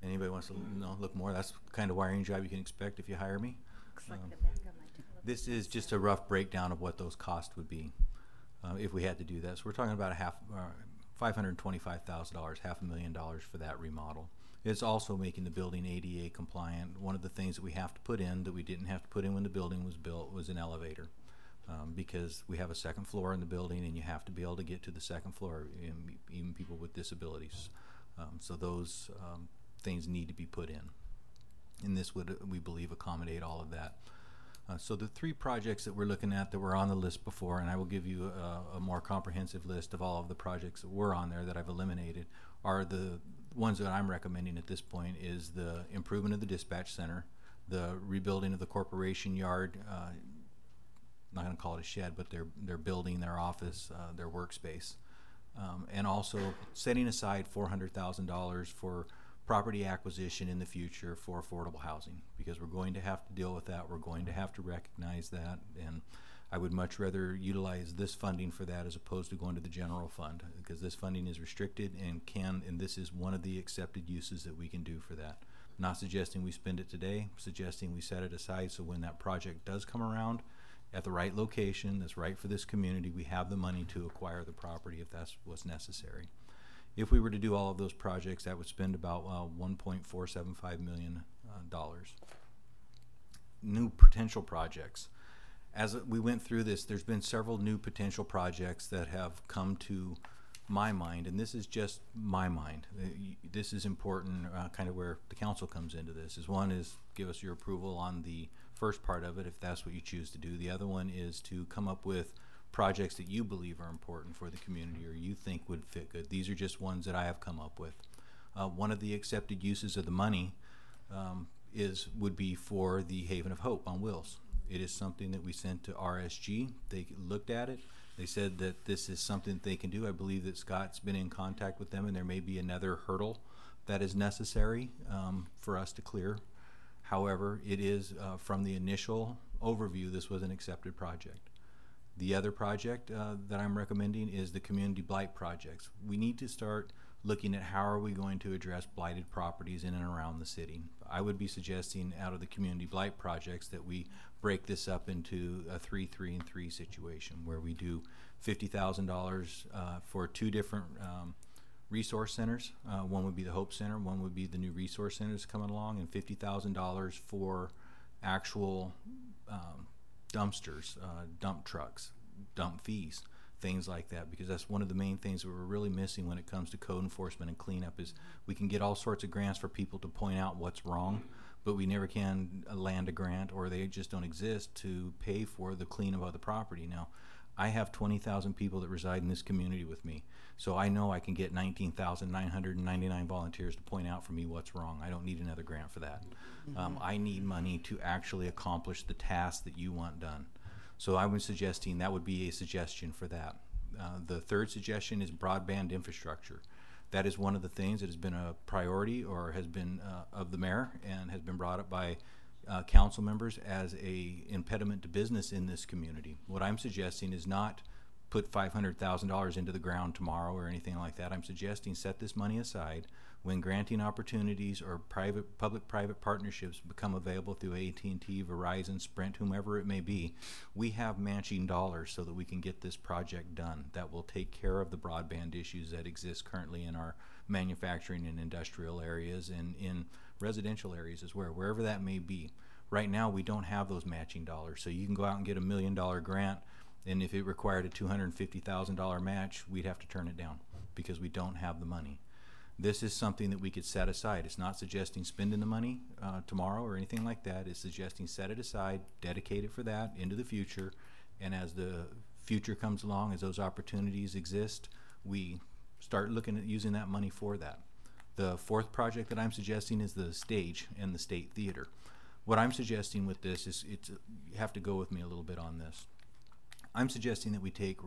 Anybody wants to look more? That's the kind of wiring job you can expect if you hire me. Looks like the back of my television. This is just a rough breakdown of what those costs would be if we had to do that. So we're talking about $525,000, $500,000 for that remodel. It's also making the building ADA compliant. One of the things that we have to put in that we didn't have to put in when the building was built was an elevator. Because we have a second floor in the building and you have to be able to get to the second floor, even people with disabilities. So those things need to be put in. And this would, we believe, accommodate all of that. So the three projects that we're looking at that were on the list before, and I will give you a more comprehensive list of all of the projects that were on there that I've eliminated, are the ones that I'm recommending at this point is the improvement of the dispatch center, the rebuilding of the corporation yard, I'm not going to call it a shed, but they're building their office, their workspace, and also setting aside $400,000 for property acquisition in the future for affordable housing, because we're going to have to deal with that. We're going to have to recognize that, and I would much rather utilize this funding for that as opposed to going to the general fund, because this funding is restricted and this is one of the accepted uses that we can do for that. I'm not suggesting we spend it today, suggesting we set it aside so when that project does come around at the right location that's right for this community, we have the money to acquire the property if that's what's necessary. If we were to do all of those projects, that would spend about $1.475 million. New potential projects. As we went through this, there's been several new potential projects that have come to my mind, and this is just my mind. This is important, kind of where the council comes into this. One is give us your approval on the first part of it, if that's what you choose to do. The other one is to come up with projects that you believe are important for the community or you think would fit good. These are just ones that I have come up with. One of the accepted uses of the money would be for the Haven of Hope on wheels. It is something that we sent to RSG. They looked at it. They said that this is something that they can do. I believe that Scott's been in contact with them, and there may be another hurdle that is necessary for us to clear. However, it is from the initial overview, this was an accepted project. The other project that I'm recommending is the community blight projects. We need to start looking at how are we going to address blighted properties in and around the city. I would be suggesting out of the community blight projects that we break this up into a 3, 3, and 3 situation where we do $50,000 for 2 different resource centers. One would be the Hope Center, one would be the new resource centers coming along, and $50,000 for actual dumpsters, dump trucks, dump fees, things like that, because that's one of the main things that we're really missing when it comes to code enforcement and cleanup is we can get all sorts of grants for people to point out what's wrong, but we never can land a grant, or they just don't exist to pay for the cleanup of the property. Now, I have 20,000 people that reside in this community with me. So I know I can get 19,999 volunteers to point out for me what's wrong. I don't need another grant for that. I need money to actually accomplish the task that you want done. So I was suggesting that would be a suggestion for that. The third suggestion is broadband infrastructure. That is one of the things that has been a priority or has been of the mayor and has been brought up by council members as a impediment to business in this community. What I'm suggesting is not put $500,000 into the ground tomorrow or anything like that. I'm suggesting set this money aside. When granting opportunities or public-private partnerships become available through AT&T, Verizon, Sprint, whomever it may be, we have matching dollars so that we can get this project done. That will take care of the broadband issues that exist currently in our manufacturing and industrial areas and in residential areas as well, wherever that may be. Right now, we don't have those matching dollars, so you can go out and get $1 million grant, and if it required a $250,000 match, we'd have to turn it down because we don't have the money. This is something that we could set aside. It's not suggesting spending the money tomorrow or anything like that. It's suggesting set it aside, dedicate it for that into the future, and as the future comes along, as those opportunities exist, we start looking at using that money for that. The fourth project that I'm suggesting is the stage and the State Theater. What I'm suggesting with this is, you have to go with me a little bit on this. I'm suggesting that we take,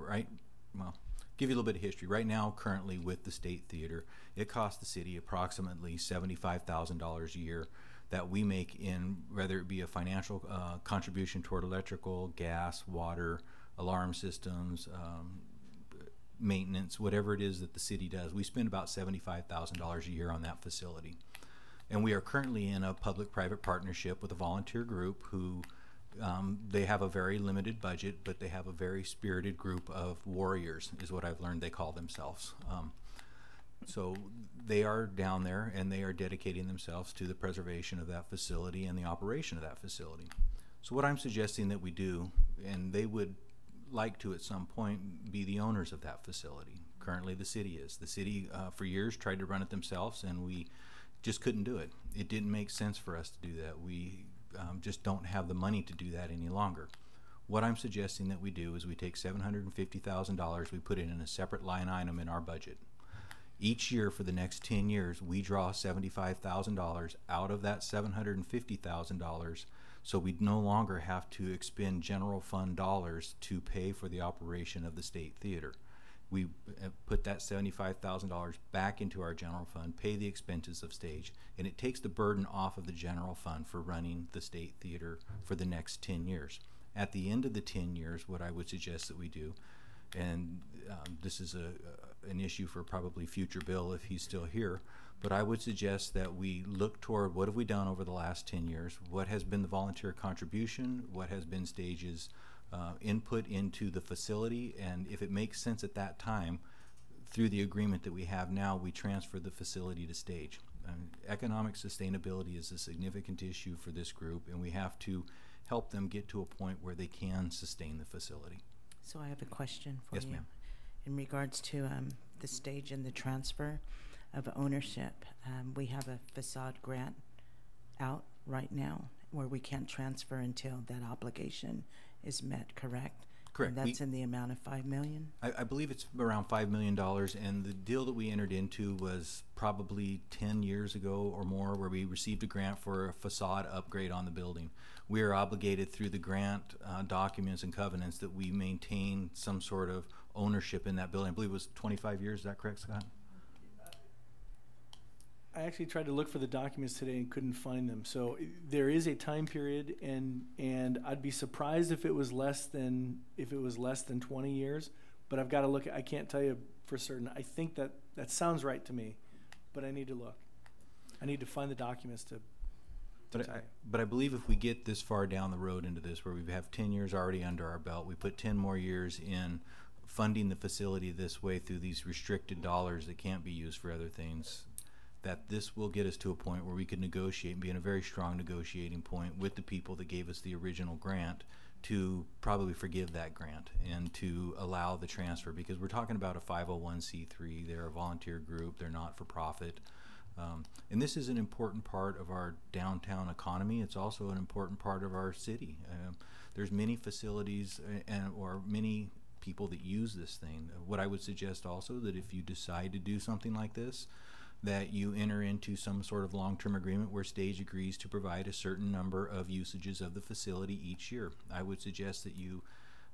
give you a little bit of history. Right now, currently with the State Theater, it costs the city approximately $75,000 a year that we make in, whether it be a financial contribution toward electrical, gas, water, alarm systems, maintenance, whatever it is that the city does. We spend about $75,000 a year on that facility. And we are currently in a public-private partnership with a volunteer group who they have a very limited budget, but they have a very spirited group of warriors, is what I've learned they call themselves. So they are down there and they are dedicating themselves to the preservation of that facility and the operation of that facility. So what I'm suggesting that we do, and they would like to at some point be the owners of that facility. Currently the city is. The city for years tried to run it themselves and we just couldn't do it. It didn't make sense for us to do that. We just don't have the money to do that any longer. What I'm suggesting that we do is we take $750,000, we put it in a separate line item in our budget. Each year for the next 10 years, we draw $75,000 out of that $750,000, so we no longer have to expend general fund dollars to pay for the operation of the State Theater. We put that $75,000 back into our general fund, pay the expenses of stage, and it takes the burden off of the general fund for running the State Theater for the next 10 years. At the end of the 10 years, what I would suggest that we do, and this is an issue for probably future Bill if he's still here, but I would suggest that we look toward what have we done over the last 10 years, what has been the volunteer contribution, what has been stage's input into the facility, and if it makes sense at that time, through the agreement that we have now, we transfer the facility to stage. Economic sustainability is a significant issue for this group, and we have to help them get to a point where they can sustain the facility. So I have a question for you. Yes, ma'am. In regards to the stage and the transfer of ownership, we have a facade grant out right now where we can't transfer until that obligation is met, correct? Correct. And that's in the amount of $5 million? I believe it's around $5 million, and the deal that we entered into was probably 10 years ago or more, where we received a grant for a facade upgrade on the building. We are obligated through the grant documents and covenants that we maintain some sort of ownership in that building. I believe it was 25 years, is that correct, Scott? I actually tried to look for the documents today and couldn't find them. So there is a time period, and I'd be surprised if it was less than 20 years. But I've got to look. I can't tell you for certain. I think that sounds right to me, but I need to look. I need to find the documents to. But I believe if we get this far down the road into this, where we have 10 years already under our belt, we put 10 more years in funding the facility this way through these restricted dollars that can't be used for other things, that this will get us to a point where we could negotiate and be in a very strong negotiating point with the people that gave us the original grant to probably forgive that grant and to allow the transfer, because we're talking about a 501c3. They're a volunteer group. They're not for profit. And this is an important part of our downtown economy. It's also an important part of our city. There's many facilities or many people that use this thing. What I would suggest also, that if you decide to do something like this, that you enter into some sort of long-term agreement where Stage agrees to provide a certain number of usages of the facility each year. I would suggest that you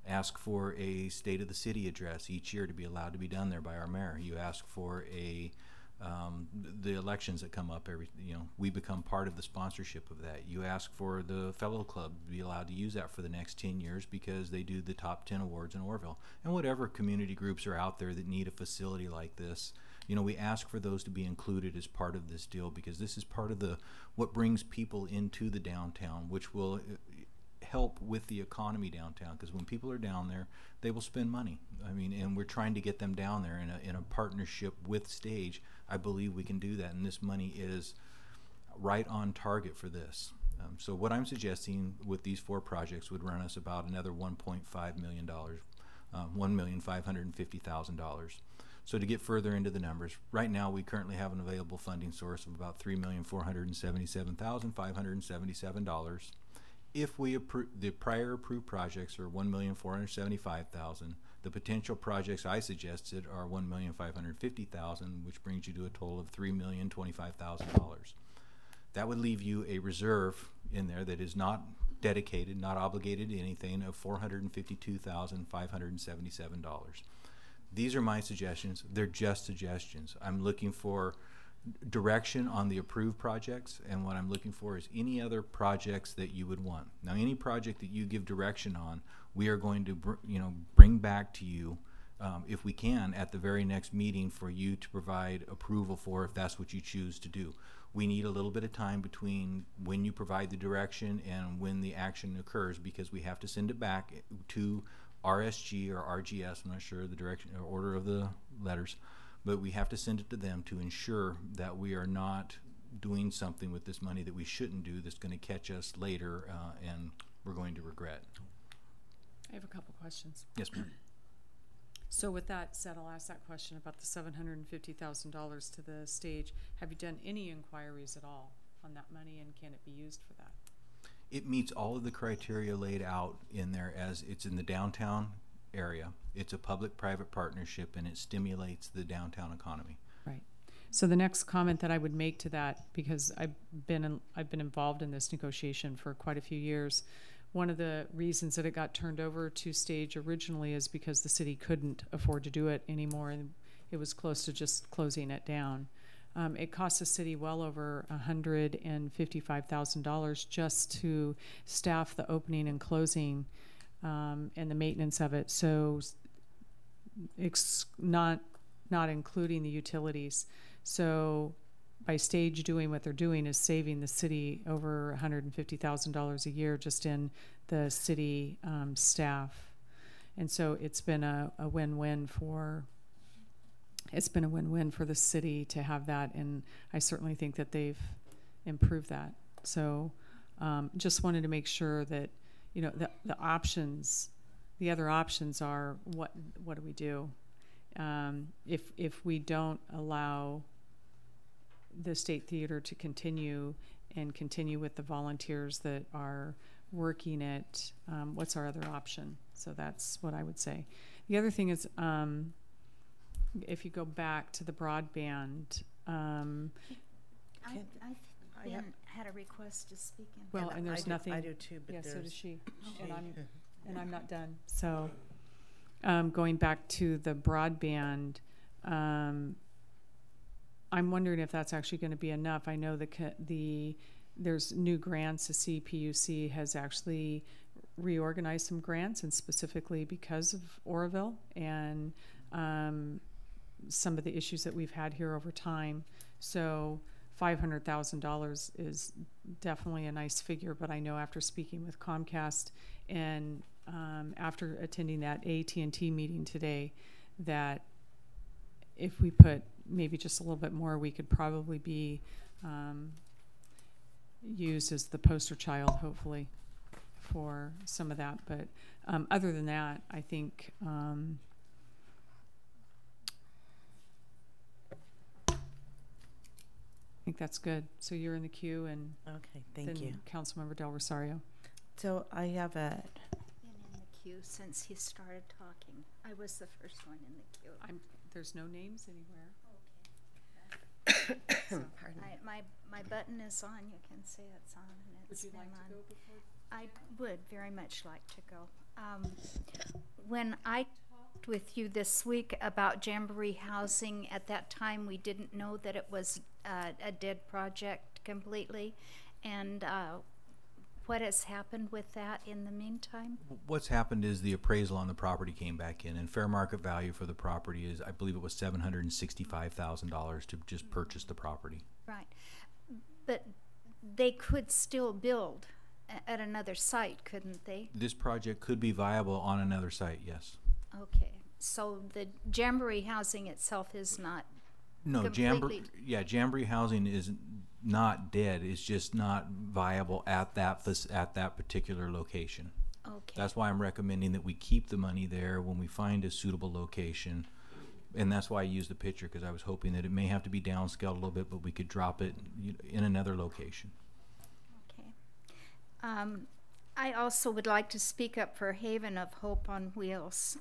ask for a State of the City address each year to be allowed to be done there by our mayor. You ask for the elections that come up we become part of the sponsorship of that. You ask for the Fellow Club to be allowed to use that for the next 10 years because they do the top 10 awards in Oroville. And whatever community groups are out there that need a facility like this, we ask for those to be included as part of this deal, because this is part of what brings people into the downtown, which will help with the economy downtown, because when people are down there, they will spend money. And we're trying to get them down there in a partnership with Stage. I believe we can do that, and this money is right on target for this. So what I'm suggesting with these 4 projects would run us about another $1.5 million, $1,550,000. So to get further into the numbers, right now we currently have an available funding source of about $3,477,577. If we approve, the prior approved projects are $1,475,000. The potential projects I suggested are $1,550,000, which brings you to a total of $3,025,000. That would leave you a reserve in there that is not dedicated, not obligated to anything, of $452,577. These are my suggestions. They're just suggestions. I'm looking for direction on the approved projects, and what I'm looking for is any other projects that you would want. Now, any project that you give direction on, we are going to bring back to you, if we can, at the very next meeting for you to provide approval for, if that's what you choose to do. We need a little bit of time between when you provide the direction and when the action occurs, because we have to send it back to RSG or RGS, I'm not sure the direction or order of the letters, but we have to send it to them to ensure that we are not doing something with this money that we shouldn't do, that's going to catch us later and we're going to regret. I have a couple questions. Yes, ma'am. So with that said, I'll ask that question about the $750,000 to the Stage. Have you done any inquiries at all on that money, and can it be used for that? It meets all of the criteria laid out in there, as it's in the downtown area. It's a public-private partnership, and it stimulates the downtown economy. Right. So the next comment that I would make to that, because I've been involved in this negotiation for quite a few years, one of the reasons that it got turned over to Stage originally is because the city couldn't afford to do it anymore, and it was close to just closing it down. It cost the city well over $155,000 just to staff the opening and closing and the maintenance of it. So not including the utilities. So by Stage doing what they're doing is saving the city over $150,000 a year just in the city staff. And so it's been a win-win for the city to have that, and I certainly think that they've improved that. So just wanted to make sure that the other options are what do we do if we don't allow the State Theater to continue with the volunteers that are working it. What's our other option? So that's what I would say. The other thing is, if you go back to the broadband, I've had a request to speak in. well, and there's nothing. I do too, but yeah, so does she. And I'm not done. So, going back to the broadband, I'm wondering if that's actually going to be enough. I know there's new grants. The CPUC has actually reorganized some grants, and specifically because of Oroville and some of the issues that we've had here over time. So $500,000 is definitely a nice figure, but I know after speaking with Comcast and after attending that AT&T meeting today, that if we put maybe just a little bit more, we could probably be used as the poster child, hopefully, for some of that. But other than that, I think that's good. So you're in the queue, and okay, thank then you. Councilmember Del Rosario. So I have a. Been in the queue since he started talking. I was the first one in the queue. There's no names anywhere. Pardon. My button is on. You can see it's on. And Would it's you been like to on. go before? I would very much like to go. When I talked with you this week about Jamboree Housing, at that time we didn't know that it was a dead project completely. And what has happened with that in the meantime? What's happened is the appraisal on the property came back in, and fair market value for the property is, I believe it was $765,000 to just purchase the property. Right. But they could still build at another site, couldn't they? This project could be viable on another site, yes. Okay. So the Jamboree Housing itself is not No, completely... Jamboree Housing is not dead. It's just not viable at that particular location. Okay. That's why I'm recommending that we keep the money there when we find a suitable location. And that's why I used the picture, because I was hoping that it may have to be downscaled a little bit, but we could drop it in another location. Okay. I also would like to speak up for Haven of Hope on Wheels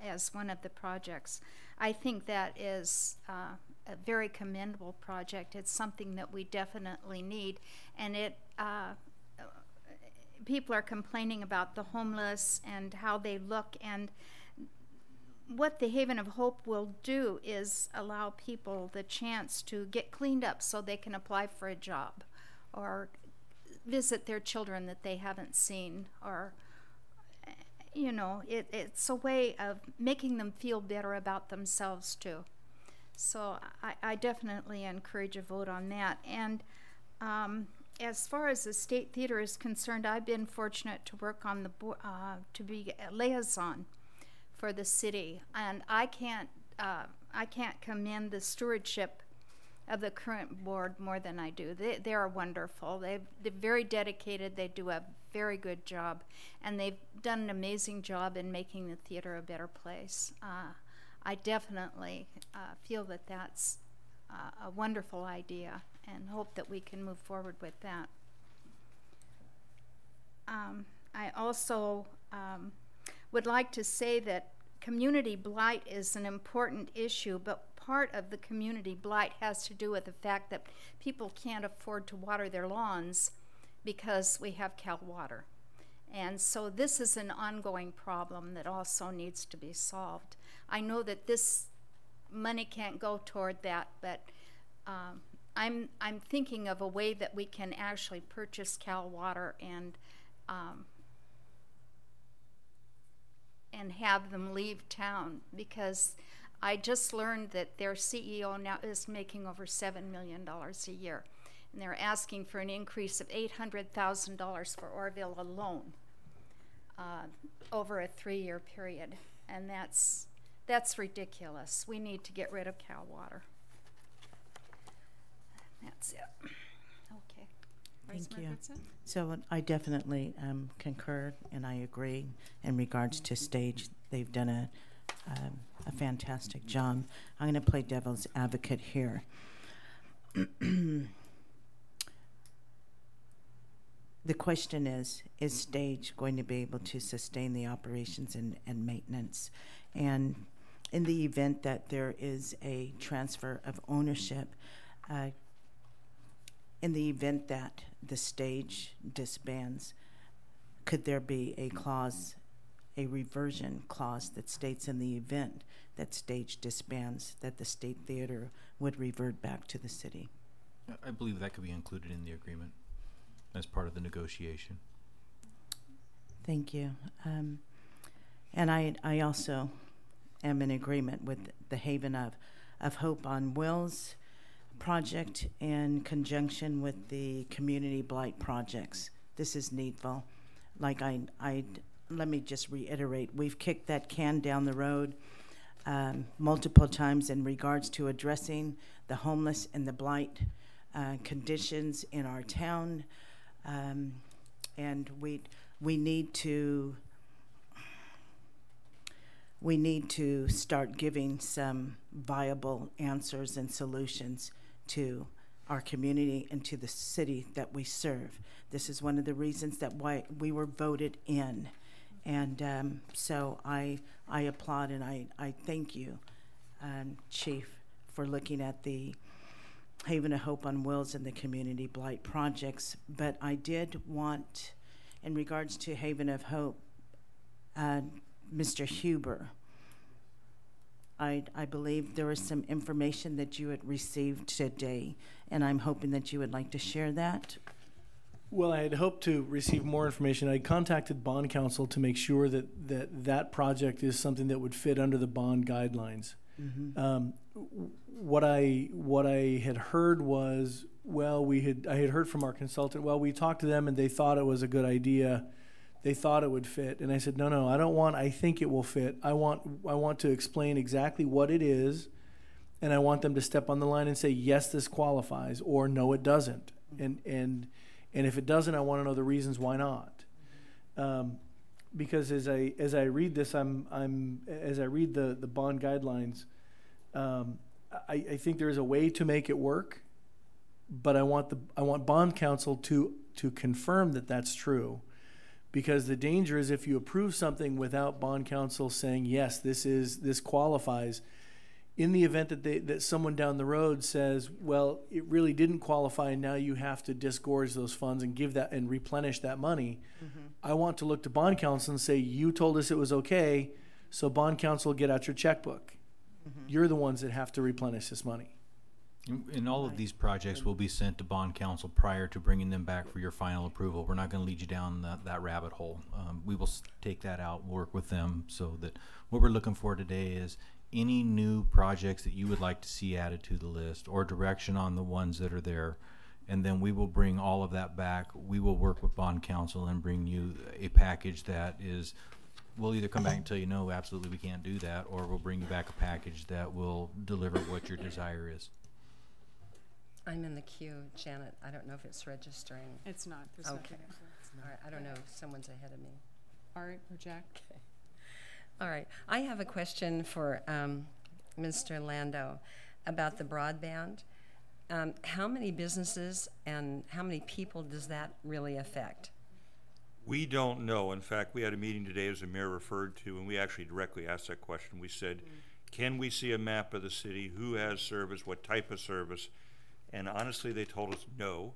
as one of the projects. I think that is a very commendable project. It's something that we definitely need, and people are complaining about the homeless and how they look, and what the Haven of Hope will do is allow people the chance to get cleaned up so they can apply for a job or visit their children that they haven't seen, or it's a way of making them feel better about themselves too. So I definitely encourage a vote on that. And as far as the State Theater is concerned, I've been fortunate to work on the to be a liaison for the city, and I can't commend the stewardship of the current board more than I do. They are wonderful. They're very dedicated. They do a very good job, and they've done an amazing job in making the theater a better place. I definitely feel that that's a wonderful idea, and hope that we can move forward with that. I also would like to say that community blight is an important issue, but part of the community blight has to do with the fact that people can't afford to water their lawns because we have Cal Water. And so this is an ongoing problem that also needs to be solved. I know that this money can't go toward that, but I'm thinking of a way that we can actually purchase Cal Water and have them leave town, because I just learned that their CEO now is making over $7 million a year, and they're asking for an increase of $800,000 for Oroville alone over a 3-year period, and that's ridiculous. We need to get rid of Cal Water. That's it. Okay. Vice Thank Mayor you. Goodson? So I definitely concur, and I agree in regards to Stage. They've done a fantastic job. I'm going to play devil's advocate here. The question is Stage going to be able to sustain the operations and maintenance? And in the event that there is a transfer of ownership, in the event that the Stage disbands, could there be a clause, a reversion clause that states in the event that Stage disbands that the State Theater would revert back to the city? I believe that could be included in the agreement as part of the negotiation. Thank you. And I also am in agreement with the Haven of Hope on Wheels project in conjunction with the community blight projects. This is needful. Like let me just reiterate, we've kicked that can down the road multiple times in regards to addressing the homeless and the blight conditions in our town, and we need to start giving some viable answers and solutions to our community and to the city that we serve. This is one of the reasons that why we were voted in, And so I applaud and I thank you, Chief, for looking at the Haven of Hope on Wheels and the community blight projects. But I did want, in regards to Haven of Hope, Mr. Huber, I believe there was some information that you had received today, and I'm hoping that you would like to share that. Well, I had hoped to receive more information. I contacted bond counsel to make sure that that project is something that would fit under the bond guidelines. Mm-hmm. What I had heard was, well, I had heard from our consultant, well, we talked to them and they thought it was a good idea. They thought it would fit. And I said, no, I think it will fit. I want to explain exactly what it is, and I want them to step on the line and say, yes, this qualifies, or no, it doesn't. And if it doesn't, I want to know the reasons why not. Because as I read this, as I read the bond guidelines, I think there is a way to make it work, but I want bond counsel to confirm that that's true, because the danger is if you approve something without bond counsel saying yes, this qualifies. In the event that someone down the road says, well, it really didn't qualify, and now you have to disgorge those funds and give that and replenish that money, mm-hmm. I want to look to bond counsel and say, you told us it was okay, so bond counsel, get out your checkbook. Mm-hmm. You're the ones that have to replenish this money. And all of these projects will be sent to bond counsel prior to bringing them back for your final approval. We're not going to lead you down that rabbit hole. We will take that out, work with them, so that what we're looking for today is any new projects that you would like to see added to the list, or direction on the ones that are there, and then we will bring all of that back. We will work with bond counsel and bring you a package that is, we'll either come back and tell you, no, absolutely we can't do that, or we'll bring you back a package that will deliver what your desire is. I'm in the queue, Janet. I don't know if it's registering. It's not. There's okay. nothing. All right. I don't know if someone's ahead of me. Art or Jack? Okay. All right. I have a question for Mr. Lando about the broadband. How many businesses and how many people does that really affect? We don't know. In fact, we had a meeting today, as the mayor referred to, and we actually directly asked that question. We said, can we see a map of the city? Who has service? What type of service? And honestly, they told us no,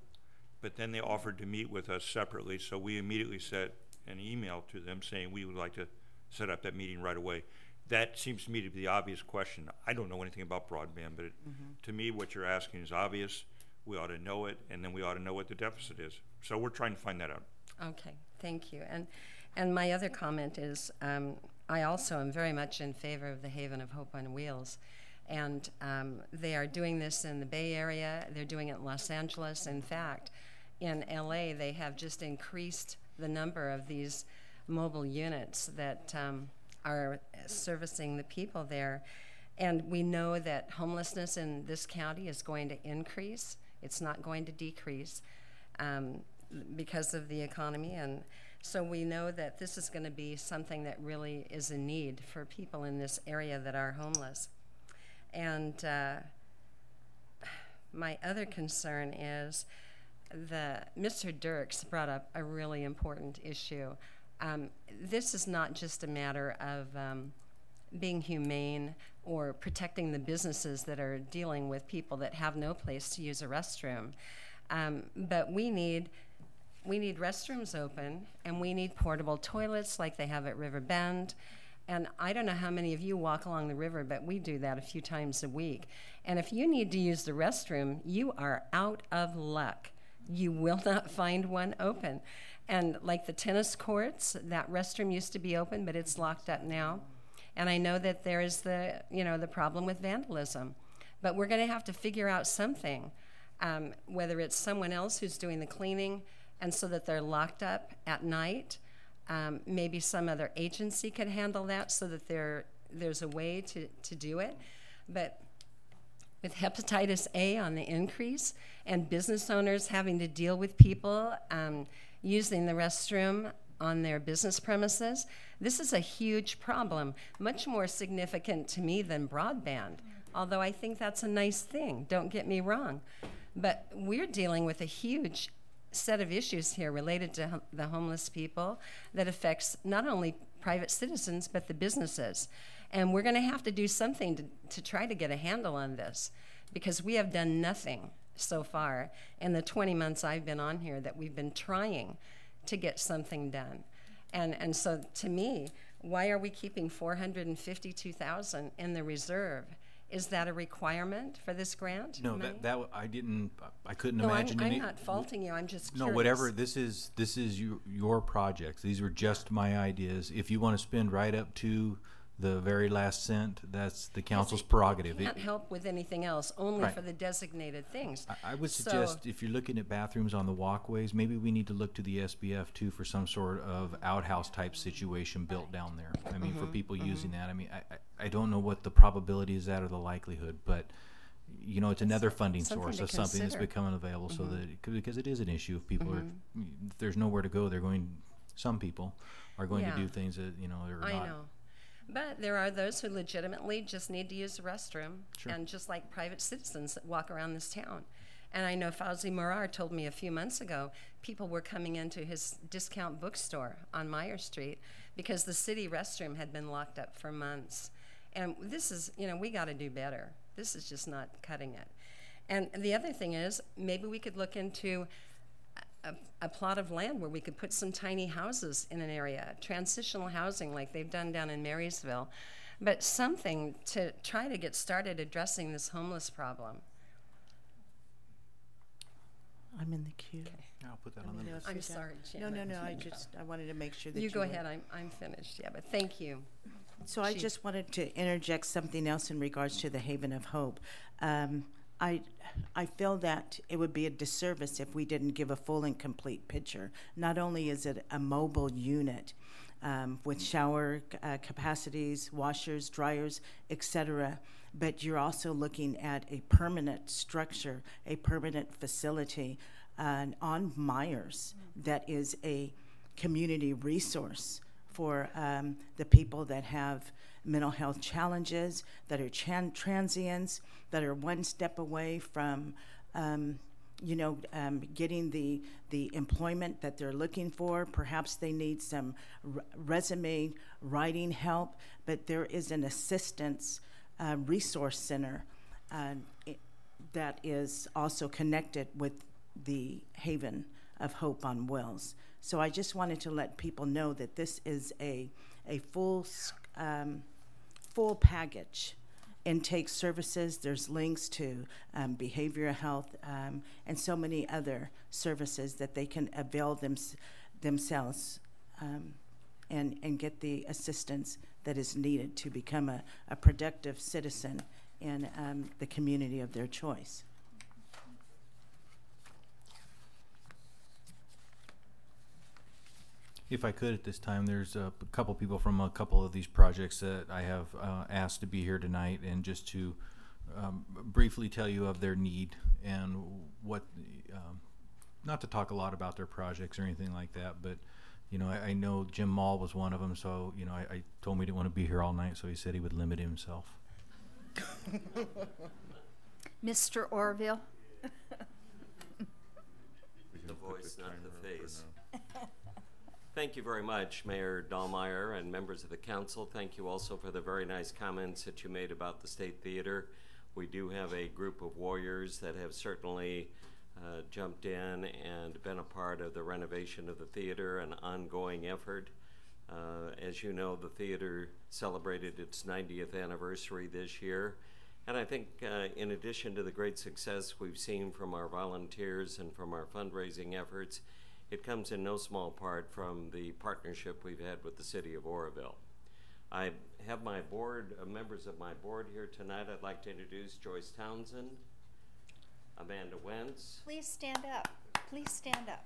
but then they offered to meet with us separately, so we immediately sent an email to them saying we would like to set up that meeting right away. That seems to me to be the obvious question. I don't know anything about broadband, but to me, what you're asking is obvious. We ought to know it, and then we ought to know what the deficit is. So we're trying to find that out. Okay, thank you. And my other comment is I also am very much in favor of the Haven of Hope on Wheels. And they are doing this in the Bay Area. They're doing it in Los Angeles. In fact, in LA, they have just increased the number of these mobile units that are servicing the people there. And we know that homelessness in this county is going to increase. It's not going to decrease because of the economy. And so we know that this is going to be something that really is a need for people in this area that are homeless. And my other concern is Mr. Dirks brought up a really important issue. This is not just a matter of being humane or protecting the businesses that are dealing with people that have no place to use a restroom. But we need restrooms open, and we need portable toilets like they have at River Bend. And I don't know how many of you walk along the river, but we do that a few times a week. And if you need to use the restroom, you are out of luck. You will not find one open. And like the tennis courts, that restroom used to be open, but it's locked up now. And I know that there is the problem with vandalism. But we're going to have to figure out something, whether it's someone else who's doing the cleaning, and so that they're locked up at night. Maybe some other agency could handle that so that there's a way to do it. But with hepatitis A on the increase and business owners having to deal with people using the restroom on their business premises, this is a huge problem, much more significant to me than broadband, although I think that's a nice thing, don't get me wrong. But we're dealing with a huge set of issues here related to the homeless people that affects not only private citizens but the businesses. And we're going to have to do something to try to get a handle on this, because we have done nothing so far in the 20 months I've been on here that we've been trying to get something done. And so to me, why are we keeping $452,000 in the reserve? Is that a requirement for this grant? No, money? I couldn't No, imagine I'm any. not faulting you. I'm just No, curious. whatever. This is your projects. These were just my ideas. If you want to spend right up to the very last cent, that's the council's prerogative. Can't help with anything else, only Right. for the designated things. I would So- suggest if you're looking at bathrooms on the walkways, maybe we need to look to the SBF too for some sort of outhouse type situation built down there. I mean, for people using that. I mean, I don't know what the probability is at or the likelihood, but you know, it's another funding something source to of something that's consider. becoming available. So that because it is an issue, if people are, if there's nowhere to go, some people are going to Yeah. do things that are I not. know. But there are those who legitimately just need to use the restroom, Sure. and just like private citizens that walk around this town. And I know Fauzi Morar told me a few months ago, people were coming into his discount bookstore on Meyer Street because the city restroom had been locked up for months. And this is, we got to do better. This is just not cutting it. And the other thing is, maybe we could look into a plot of land where we could put some tiny houses in an area, transitional housing like they've done down in Marysville, but something to try to get started addressing this homeless problem. I'm in the queue. I'll put that on the list. I'm sorry, Jim. No, I wanted to make sure that You go were- ahead, I'm finished, yeah, but thank you. So I Chief. just wanted to interject something else in regards to the Haven of Hope. I feel that it would be a disservice if we didn't give a full and complete picture. Not only is it a mobile unit with shower capacities, washers, dryers, etc., but you're also looking at a permanent structure, a permanent facility on Myers that is a community resource for the people that have mental health challenges, that are transients, that are one step away from, getting the employment that they're looking for. Perhaps they need some resume writing help, but there is an assistance resource center that is also connected with the Haven of Hope on Wells. So I just wanted to let people know that this is a full package. Intake services, there's links to behavioral health and so many other services that they can avail themselves and get the assistance that is needed to become a productive citizen in the community of their choice. If I could at this time, there's a couple people from a couple of these projects that I have asked to be here tonight, and just to briefly tell you of their need and what, not to talk a lot about their projects or anything like that, but I know Jim Mall was one of them, so I told him he didn't want to be here all night, so he said he would limit himself. Mr. Oroville? The voice, not the face. Thank you very much, Mayor Dahlmeyer and members of the council. Thank you also for the very nice comments that you made about the State Theater. We do have a group of warriors that have certainly jumped in and been a part of the renovation of the theater, an ongoing effort. As you know, the theater celebrated its 90th anniversary this year. And I think in addition to the great success we've seen from our volunteers and from our fundraising efforts, it comes in no small part from the partnership we've had with the city of Oroville. I have my board, members of my board here tonight. I'd like to introduce Joyce Townsend, Amanda Wentz, Please stand up. Please stand up.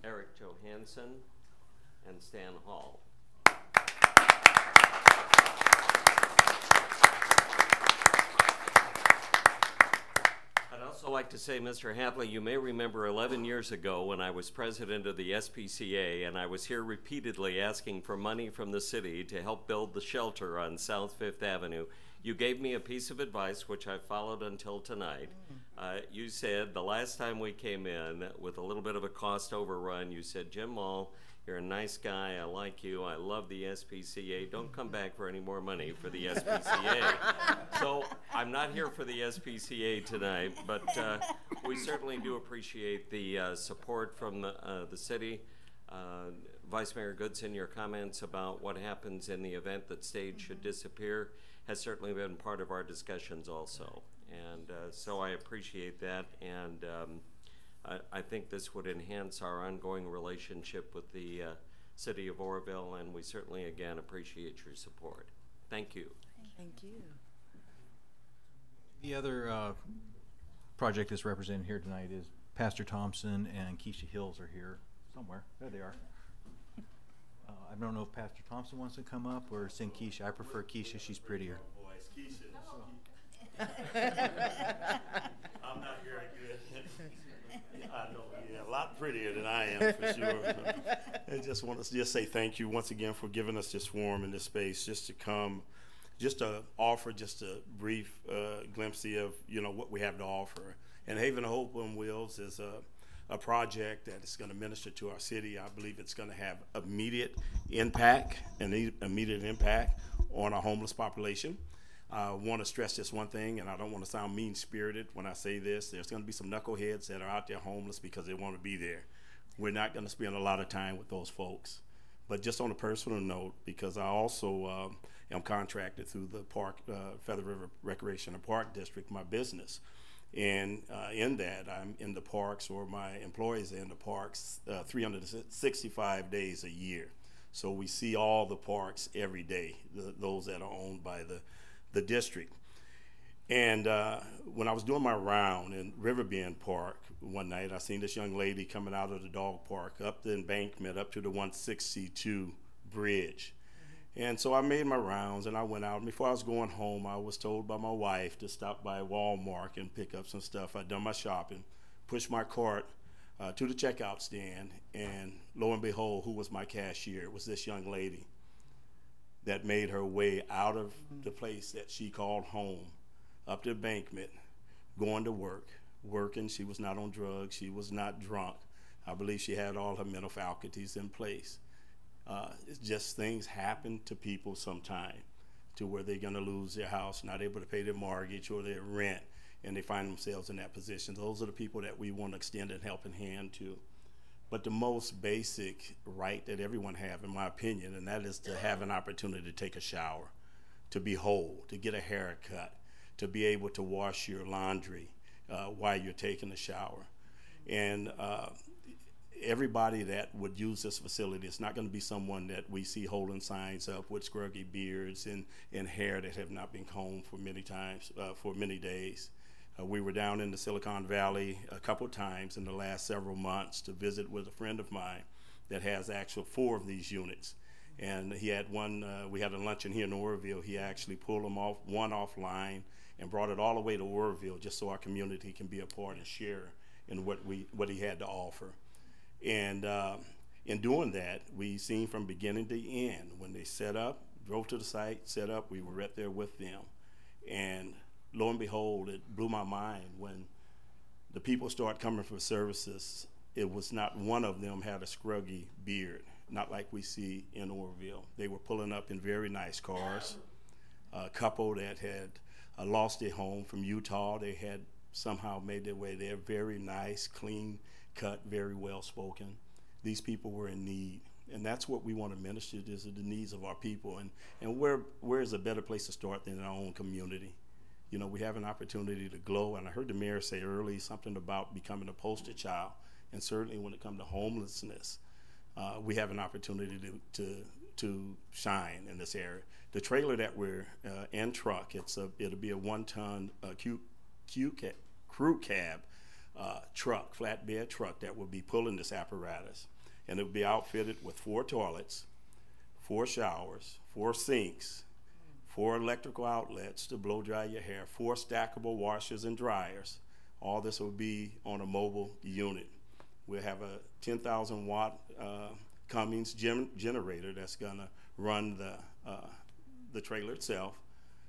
Eric Johansson, and Stan Hall. I'd also like to say, Mr. Hadley, you may remember 11 years ago when I was president of the SPCA and I was here repeatedly asking for money from the city to help build the shelter on South 5th Avenue. You gave me a piece of advice which I followed until tonight. You said the last time we came in with a little bit of a cost overrun, you said, Jim Mall, you're a nice guy. I like you. I love the SPCA. Don't come back for any more money for the SPCA. So I'm not here for the SPCA tonight, but we certainly do appreciate the support from the city. Vice Mayor Goodson, your comments about what happens in the event that stage should disappear has certainly been part of our discussions also. And so I appreciate that, and I think this would enhance our ongoing relationship with the city of Oroville, and we certainly, again, appreciate your support. Thank you. Thank you. The other project that's represented here tonight is Pastor Thompson and Keisha Hills are here somewhere. There they are. I don't know if Pastor Thompson wants to come up or sing Keisha. I prefer Keisha. She's prettier. I'm not very good. I know, yeah, a lot prettier than I am, for sure. I just want to just say thank you once again for giving us this forum and this space just to come, just to offer just a brief glimpse of, you know, what we have to offer. And Haven of Hope on Wheels is a project that is going to minister to our city. I believe it's going to have immediate impact on our homeless population. I want to stress this one thing, and I don't want to sound mean-spirited when I say this. There's going to be some knuckleheads that are out there homeless because they want to be there. We're not going to spend a lot of time with those folks. But just on a personal note, because I also am contracted through the park, Feather River Recreation and Park District, my business. And in that, I'm in the parks, or my employees are in the parks 365 days a year. So we see all the parks every day, those that are owned by the district. And when I was doing my round in Riverbend Park one night, I seen this young lady coming out of the dog park up the embankment up to the 162 bridge. And so I made my rounds and I went out. And before I was going home, I was told by my wife to stop by Walmart and pick up some stuff. I'd done my shopping, pushed my cart to the checkout stand, and lo and behold, who was my cashier? It was this young lady that made her way out of the place that she called home, up the embankment, going to work, working. She was not on drugs. She was not drunk. I believe she had all her mental faculties in place. It's just things happen to people sometime to where they're going to lose their house, not able to pay their mortgage or their rent, and they find themselves in that position. Those are the people that we want to extend a helping hand to. But the most basic right that everyone have, in my opinion, and that is to have an opportunity to take a shower, to be whole, to get a haircut, to be able to wash your laundry while you're taking a shower. And everybody that would use this facility, it's not going to be someone that we see holding signs up with scruggy beards and hair that have not been combed for many times, for many days. We were down in the Silicon Valley a couple of times in the last several months to visit with a friend of mine that has actually 4 of these units. And he had one, we had a luncheon here in Oroville. He actually pulled them one offline and brought it all the way to Oroville just so our community can be a part and share in what he had to offer. And in doing that, we seen from beginning to end, when they set up, drove to the site, set up, we were right there with them. And lo and behold, it blew my mind when the people started coming for services. It was not one of them had a scruggy beard, not like we see in Oroville. They were pulling up in very nice cars. A couple that had lost their home from Utah, they had somehow made their way there. Very nice, clean cut, very well spoken. These people were in need. And that's what we want to minister to, is the needs of our people. And where is a better place to start than in our own community? You know, we have an opportunity to glow, and I heard the mayor say earlier something about becoming a poster child, and certainly when it comes to homelessness, we have an opportunity to shine in this area. The trailer that we're in truck, it'll be a 1-ton crew cab truck, flatbed truck that will be pulling this apparatus, and it will be outfitted with 4 toilets, 4 showers, 4 sinks, 4 electrical outlets to blow dry your hair, 4 stackable washers and dryers. All this will be on a mobile unit. We'll have a 10,000 watt Cummins generator that's gonna run the trailer itself.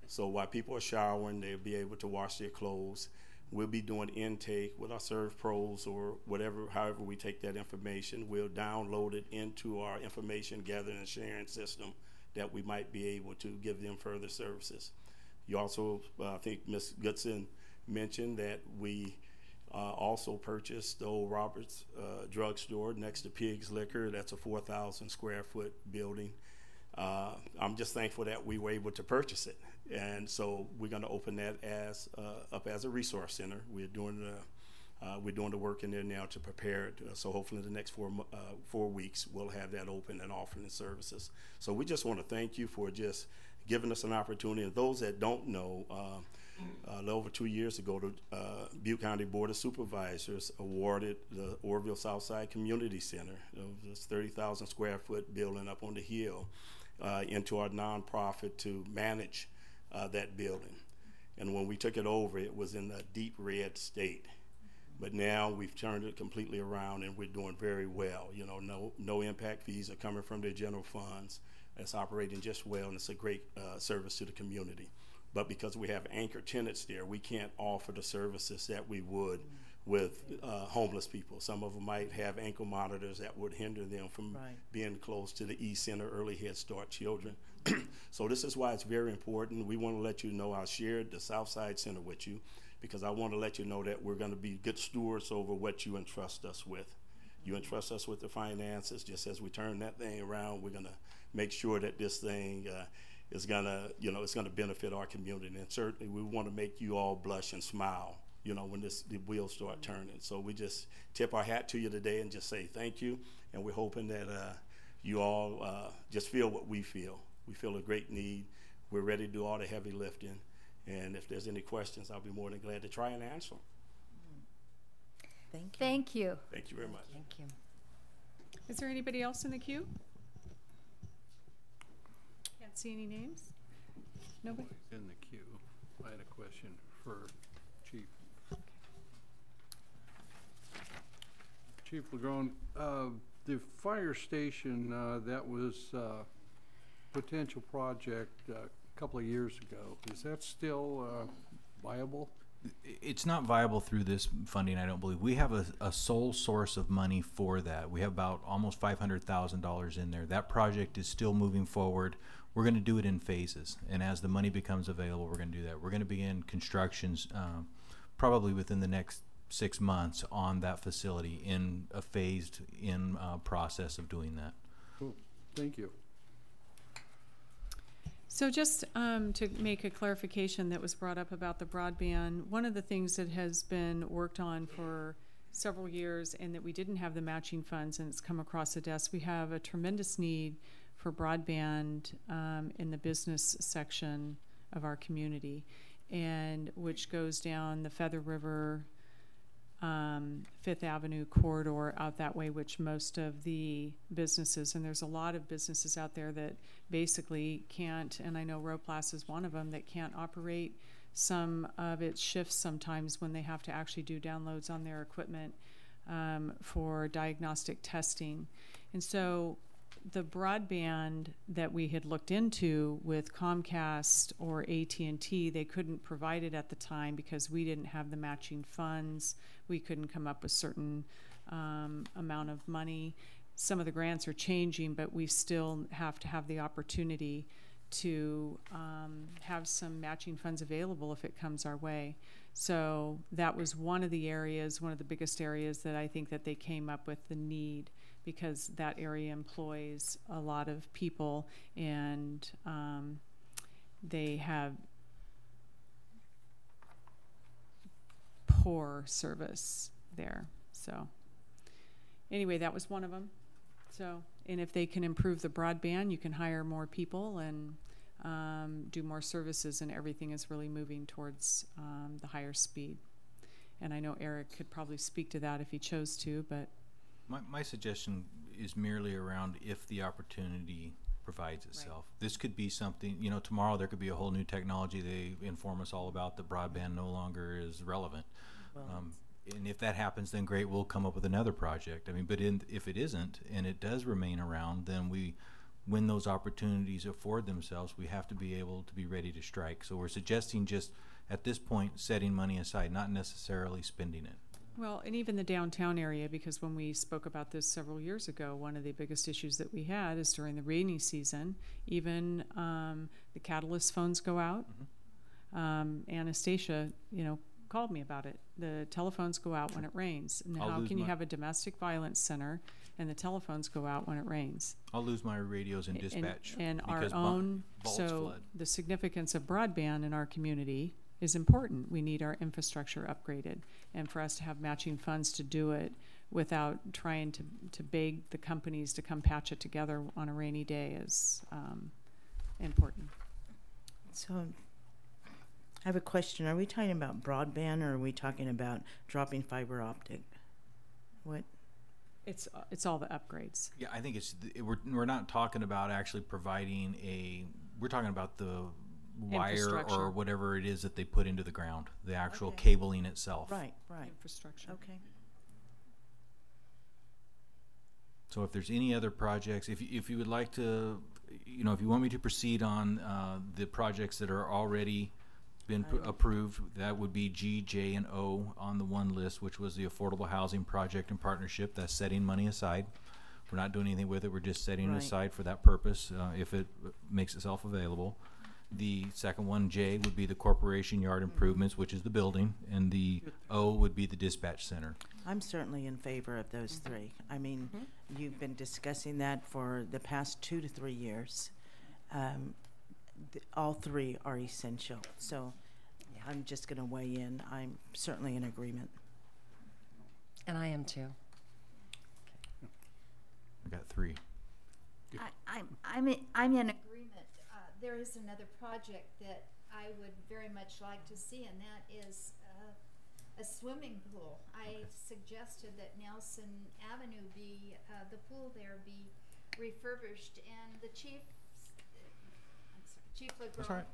So while people are showering, they'll be able to wash their clothes. We'll be doing intake with our Serve Pros or whatever, however we take that information. We'll download it into our information gathering and sharing system that we might be able to give them further services. You also, I think Ms. Goodson mentioned that we also purchased the old Roberts drugstore next to Pig's Liquor. That's a 4,000 square foot building. I'm just thankful that we were able to purchase it. And so we're going to open that as up as a resource center. We're doing the work in there now to prepare it. So hopefully in the next 4 weeks, we'll have that open and offering services. So we just want to thank you for just giving us an opportunity. And those that don't know, a little over 2 years ago, the Butte County Board of Supervisors awarded the Oroville Southside Community Center, this 30,000 square foot building up on the hill, into our nonprofit to manage that building. And when we took it over, it was in a deep red state. But now we've turned it completely around and we're doing very well. You know, no impact fees are coming from their general funds. It's operating just well, and it's a great service to the community. But because we have anchor tenants there, we can't offer the services that we would with homeless people. Some of them might have ankle monitors that would hinder them from being close to the E-Center Early Head Start children. So this is why it's very important. We want to let you know I shared the Southside Center with you because I want to let you know that we're going to be good stewards over what you entrust us with. You entrust us with the finances. Just as we turn that thing around, we're going to make sure that this thing is going to, it's going to benefit our community. And certainly we want to make you all blush and smile, when the wheels start turning. So we just tip our hat to you today and just say thank you. And we're hoping that you all just feel what we feel. We feel a great need. We're ready to do all the heavy lifting. And if there's any questions, I'll be more than glad to try and answer. Thank you. Thank you. Thank you very much. Thank you. Is there anybody else in the queue? Can't see any names. Nobody? In the queue. I had a question for Chief. Chief LeGrone, the fire station that was a potential project a couple of years ago, is that still viable? It's not viable through this funding, I don't believe. We have a sole source of money for that. We have about almost $500,000 in there. That project is still moving forward. We're going to do it in phases, and as the money becomes available, we're going to do that. We're going to begin constructions probably within the next 6 months on that facility in a phased process of doing that. Cool. Thank you. So just to make a clarification that was brought up about the broadband, one of the things that has been worked on for several years and that we didn't have the matching funds and it's come across the desk, we have a tremendous need for broadband in the business section of our community, and which goes down the Feather River, Fifth Avenue corridor out that way, which most of the businesses, and there's a lot of businesses out there that basically can't, and I know Roplast is one of them, that can't operate some of its shifts sometimes when they have to actually do downloads on their equipment for diagnostic testing. And so the broadband that we had looked into with Comcast or AT&T, they couldn't provide it at the time because we didn't have the matching funds. We couldn't come up with certain amount of money. Some of the grants are changing, but we still have to have the opportunity to have some matching funds available if it comes our way. So that was one of the areas, one of the biggest areas that I think that they came up with the need, because that area employs a lot of people and they have poor service there. So anyway, that was one of them. So, and if they can improve the broadband, you can hire more people and do more services, and everything is really moving towards the higher speed. And I know Eric could probably speak to that if he chose to, but my suggestion is merely around if the opportunity provides itself. Right. This could be something, tomorrow there could be a whole new technology they inform us all about that broadband no longer is relevant. Well, and if that happens, then great, we'll come up with another project. I mean, but if it isn't and it does remain around, then when those opportunities afford themselves, we have to be able to be ready to strike. So we're suggesting just at this point, setting money aside, not necessarily spending it. Well, and even the downtown area, because when we spoke about this several years ago, one of the biggest issues that we had is during the rainy season, even the catalyst phones go out. Anastasia, called me about it. The telephones go out when it rains. And how can you have a domestic violence center and the telephones go out when it rains? I'll lose my radios in dispatch. And our because own, vaults so flood. the significance of broadband in our community is important. We need our infrastructure upgraded. And for us to have matching funds to do it without trying to beg the companies to come patch it together on a rainy day is important. So I have a question. Are we talking about broadband or are we talking about dropping fiber optic? What? It's all the upgrades. Yeah, I think we're not talking about actually providing we're talking about the wire or whatever it is that they put into the ground, the actual cabling itself. Right. Infrastructure. Okay. So if there's any other projects, if you would like to, if you want me to proceed on the projects that are already been approved, that would be G, J, and O on the one list, which was the affordable housing project and partnership. That's setting money aside. We're not doing anything with it. We're just setting it aside for that purpose if it makes itself available. The second one, J, would be the corporation yard improvements, which is the building, and the O would be the dispatch center. I'm certainly in favor of those three. I mean, you've been discussing that for the past 2 to 3 years. All three are essential. So I'm just going to weigh in. I'm certainly in agreement. And I am too. I got 3. I'm in agreement. There is another project that I would very much like to see, and that is a swimming pool. I suggested that Nelson Avenue the pool there be refurbished, and the Chief LeGrand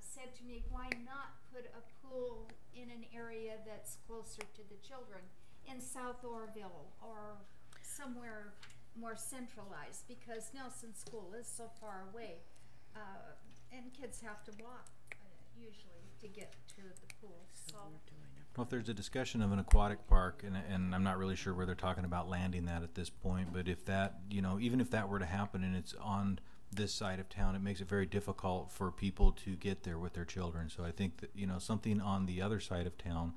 said to me, why not put a pool in an area that's closer to the children, in South Oroville or somewhere more centralized, because Nelson School is so far away, and kids have to walk usually to get to the pool. So. Well, if there's a discussion of an aquatic park, and I'm not really sure where they're talking about landing that at this point, but if that, even if that were to happen and it's on this side of town, it makes it very difficult for people to get there with their children. So I think that, something on the other side of town,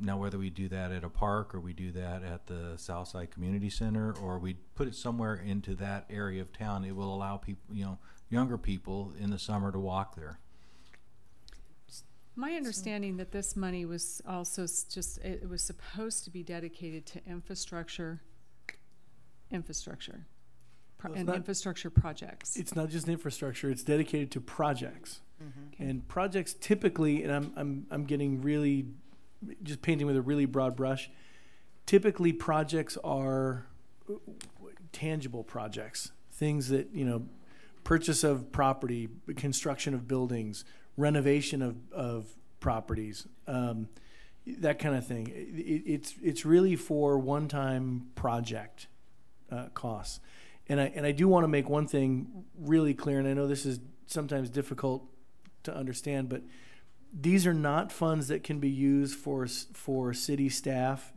now whether we do that at a park or we do that at the Southside Community Center or we put it somewhere into that area of town, it will allow people, younger people in the summer to walk there. My understanding that this money was also it was supposed to be dedicated to infrastructure projects. It's not just infrastructure, it's dedicated to projects. And projects typically, and I'm getting really, just painting with a really broad brush, typically projects are tangible projects, things that, purchase of property, construction of buildings, renovation of properties, that kind of thing. It's really for one-time project costs. And I do want to make one thing really clear, and I know this is sometimes difficult to understand, but these are not funds that can be used for city staff.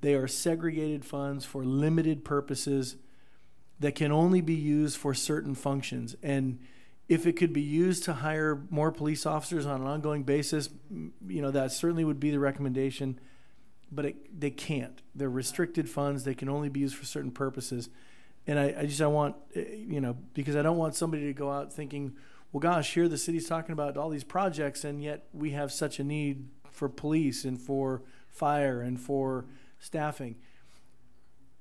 They are segregated funds for limited purposes that can only be used for certain functions. And if it could be used to hire more police officers on an ongoing basis, that certainly would be the recommendation, but they can't. They're restricted funds. They can only be used for certain purposes. And I want, because I don't want somebody to go out thinking, well, gosh, here the city's talking about all these projects, and yet we have such a need for police and for fire and for staffing.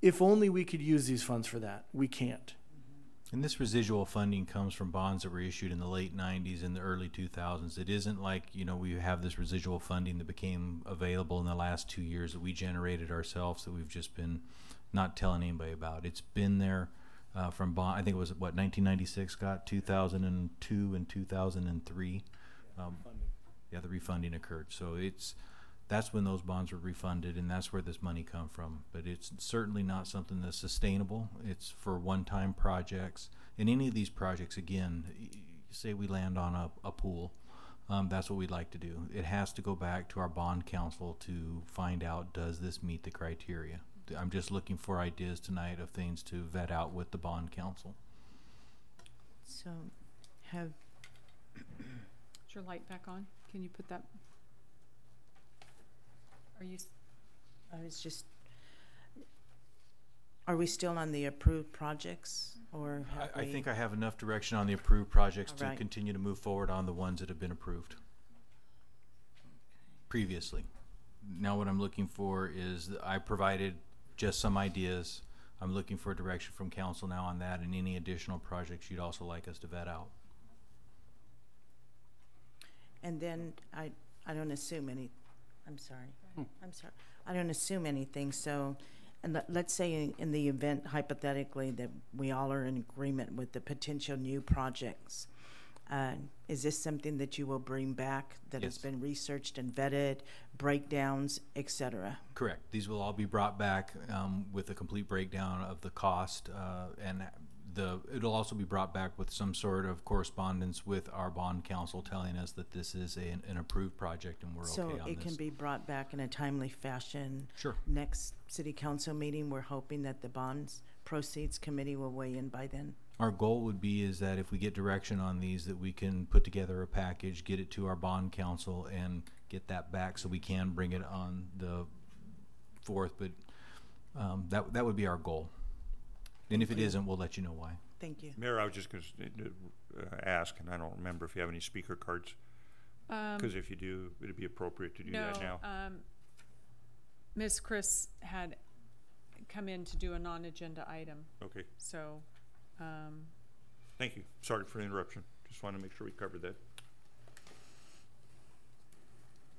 If only we could use these funds for that. We can't. And this residual funding comes from bonds that were issued in the late 90s and the early 2000s. It isn't like, we have this residual funding that became available in the last 2 years that we generated ourselves that we've just been not telling anybody about. It's been there from bond. I think it was, 1996, Scott? 2002 and 2003. The refunding occurred. So that's when those bonds were refunded, and that's where this money come from. But it's certainly not something that's sustainable. It's for one-time projects. And any of these projects, again, say we land on a pool, that's what we'd like to do. It has to go back to our bond council to find out, does this meet the criteria? I'm just looking for ideas tonight of things to vet out with the bond council. So, have Is your light back on? Can you put that? Are you? I was just. Are we still on the approved projects, or have I we? think I have enough direction on the approved projects All to right. continue to move forward on the ones that have been approved previously. Now what I'm looking for is, I provided just some ideas. I'm looking for direction from council now on that and any additional projects you'd also like us to vet out. And then I don't assume any. I'm sorry. I'm sorry. I don't assume anything. So, and let's say in the event, hypothetically, that we all are in agreement with the potential new projects. Is this something that you will bring back that has Yes. been researched and vetted, breakdowns, etc.? Correct. These will all be brought back with a complete breakdown of the cost, and it'll also be brought back with some sort of correspondence with our bond council telling us that this is an approved project and we're okay on this. So it can be brought back in a timely fashion. Sure. Next city council meeting, we're hoping that the bonds proceeds committee will weigh in by then. Our goal would be is that if we get direction on these, that we can put together a package, get it to our bond council, and get that back so we can bring it on the 4th. But that would be our goal. And if it isn't, we'll let you know why. Thank you. Mayor, I was just going to ask, and I don't remember if you have any speaker cards. Because if you do, it'd be appropriate to do that now. Ms. Chris had come in to do a non-agenda item. Okay. So. Thank you. Sorry for the interruption. Just wanted to make sure we covered that.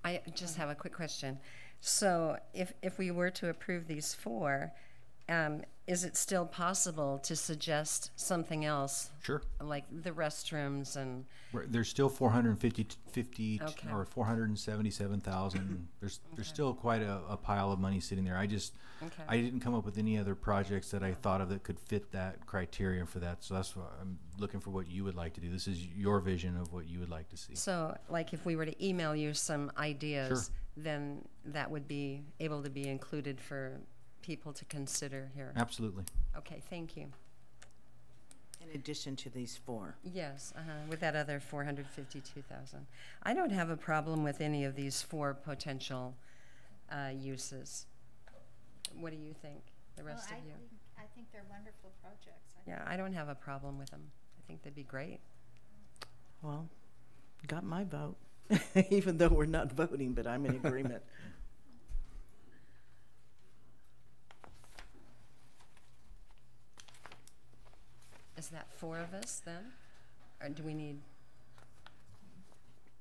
I just have a quick question. So if we were to approve these 4, is it still possible to suggest something else? Sure. Like the restrooms and... There's still 450 Okay. or 477,000. There's still quite a pile of money sitting there. I didn't come up with any other projects that I thought of that could fit that criteria for that. So that's why I'm looking for what you would like to do. This is your vision of what you would like to see. So, like, if we were to email you some ideas, Sure. then that would be able to be included for people to consider here. Absolutely. Okay, thank you. In addition to these 4. Yes, with that other 452,000. I don't have a problem with any of these 4 potential uses. What do you think, the rest of you? I think they're wonderful projects. Yeah, I don't have a problem with them. I think they'd be great. Well, got my vote, even though we're not voting, but I'm in agreement. Is that 4 of us then? Or do we need...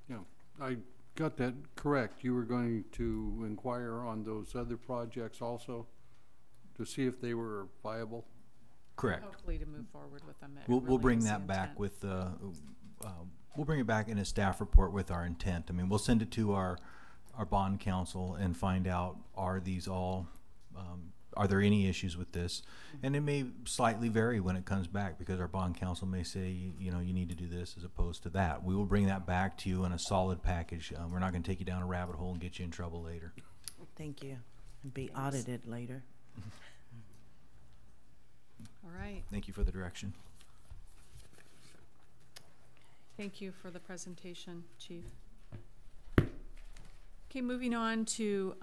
Yeah, I got that correct. You were going to inquire on those other projects also to see if they were viable? Correct. Hopefully to move forward with them. We'll really bring is the that back intent. with we'll bring it back in a staff report with our intent. I mean, we'll send it to our bond council and find out, are these all are there any issues with this? And it may slightly vary when it comes back, because our bond council may say, you know, you need to do this as opposed to that. We will bring that back to you in a solid package. We're not going to take you down a rabbit hole and get you in trouble later. Thank you. And be audited later. All right. Thank you for the direction. Thank you for the presentation, Chief. Okay, moving on to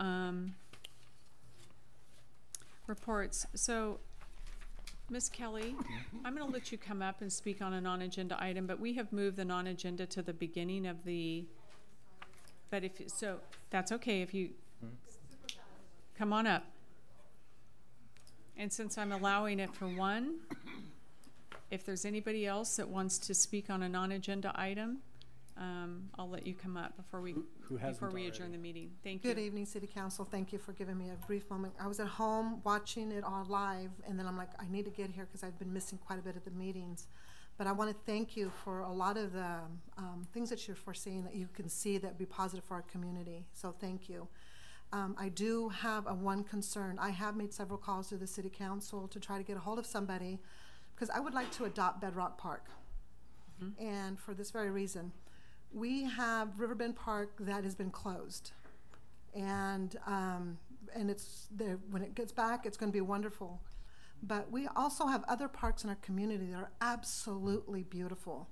reports. So, Ms. Kelly, I'm going to let you come up and speak on a non-agenda item, but we have moved the non-agenda to the beginning of the, but if, so, that's okay if you, come on up. And since I'm allowing it for 1, if there's anybody else that wants to speak on a non-agenda item, I'll let you come up before we adjourn the meeting. Thank you. Good evening, City Council. Thank you for giving me a brief moment. I was at home watching it all live, and then I'm like, I need to get here because I've been missing quite a bit of the meetings. But I want to thank you for a lot of the things that you're foreseeing that you can see that would be positive for our community. So thank you. I do have one concern. I have made several calls to the City Council to try to get a hold of somebody, because I would like to adopt Bedrock Park. And for this very reason, We have Riverbend Park that has been closed. And it's there, when it gets back, it's going to be wonderful. But we also have other parks in our community that are absolutely beautiful.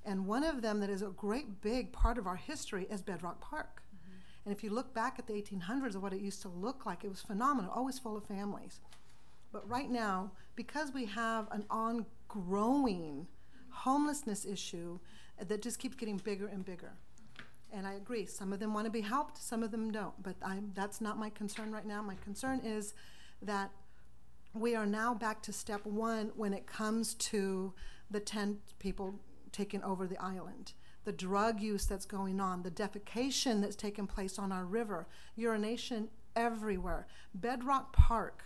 And one of them that is a great big part of our history is Bedrock Park. And if you look back at the 1800s of what it used to look like, it was phenomenal, always full of families. But right now, because we have an ongoing homelessness issue that just keeps getting bigger and bigger. And I agree, some of them want to be helped, some of them don't. But that's not my concern right now. My concern is that we are now back to step one when it comes to the 10 people taking over the island. The drug use that's going on, the defecation that's taking place on our river, urination everywhere. Bedrock Park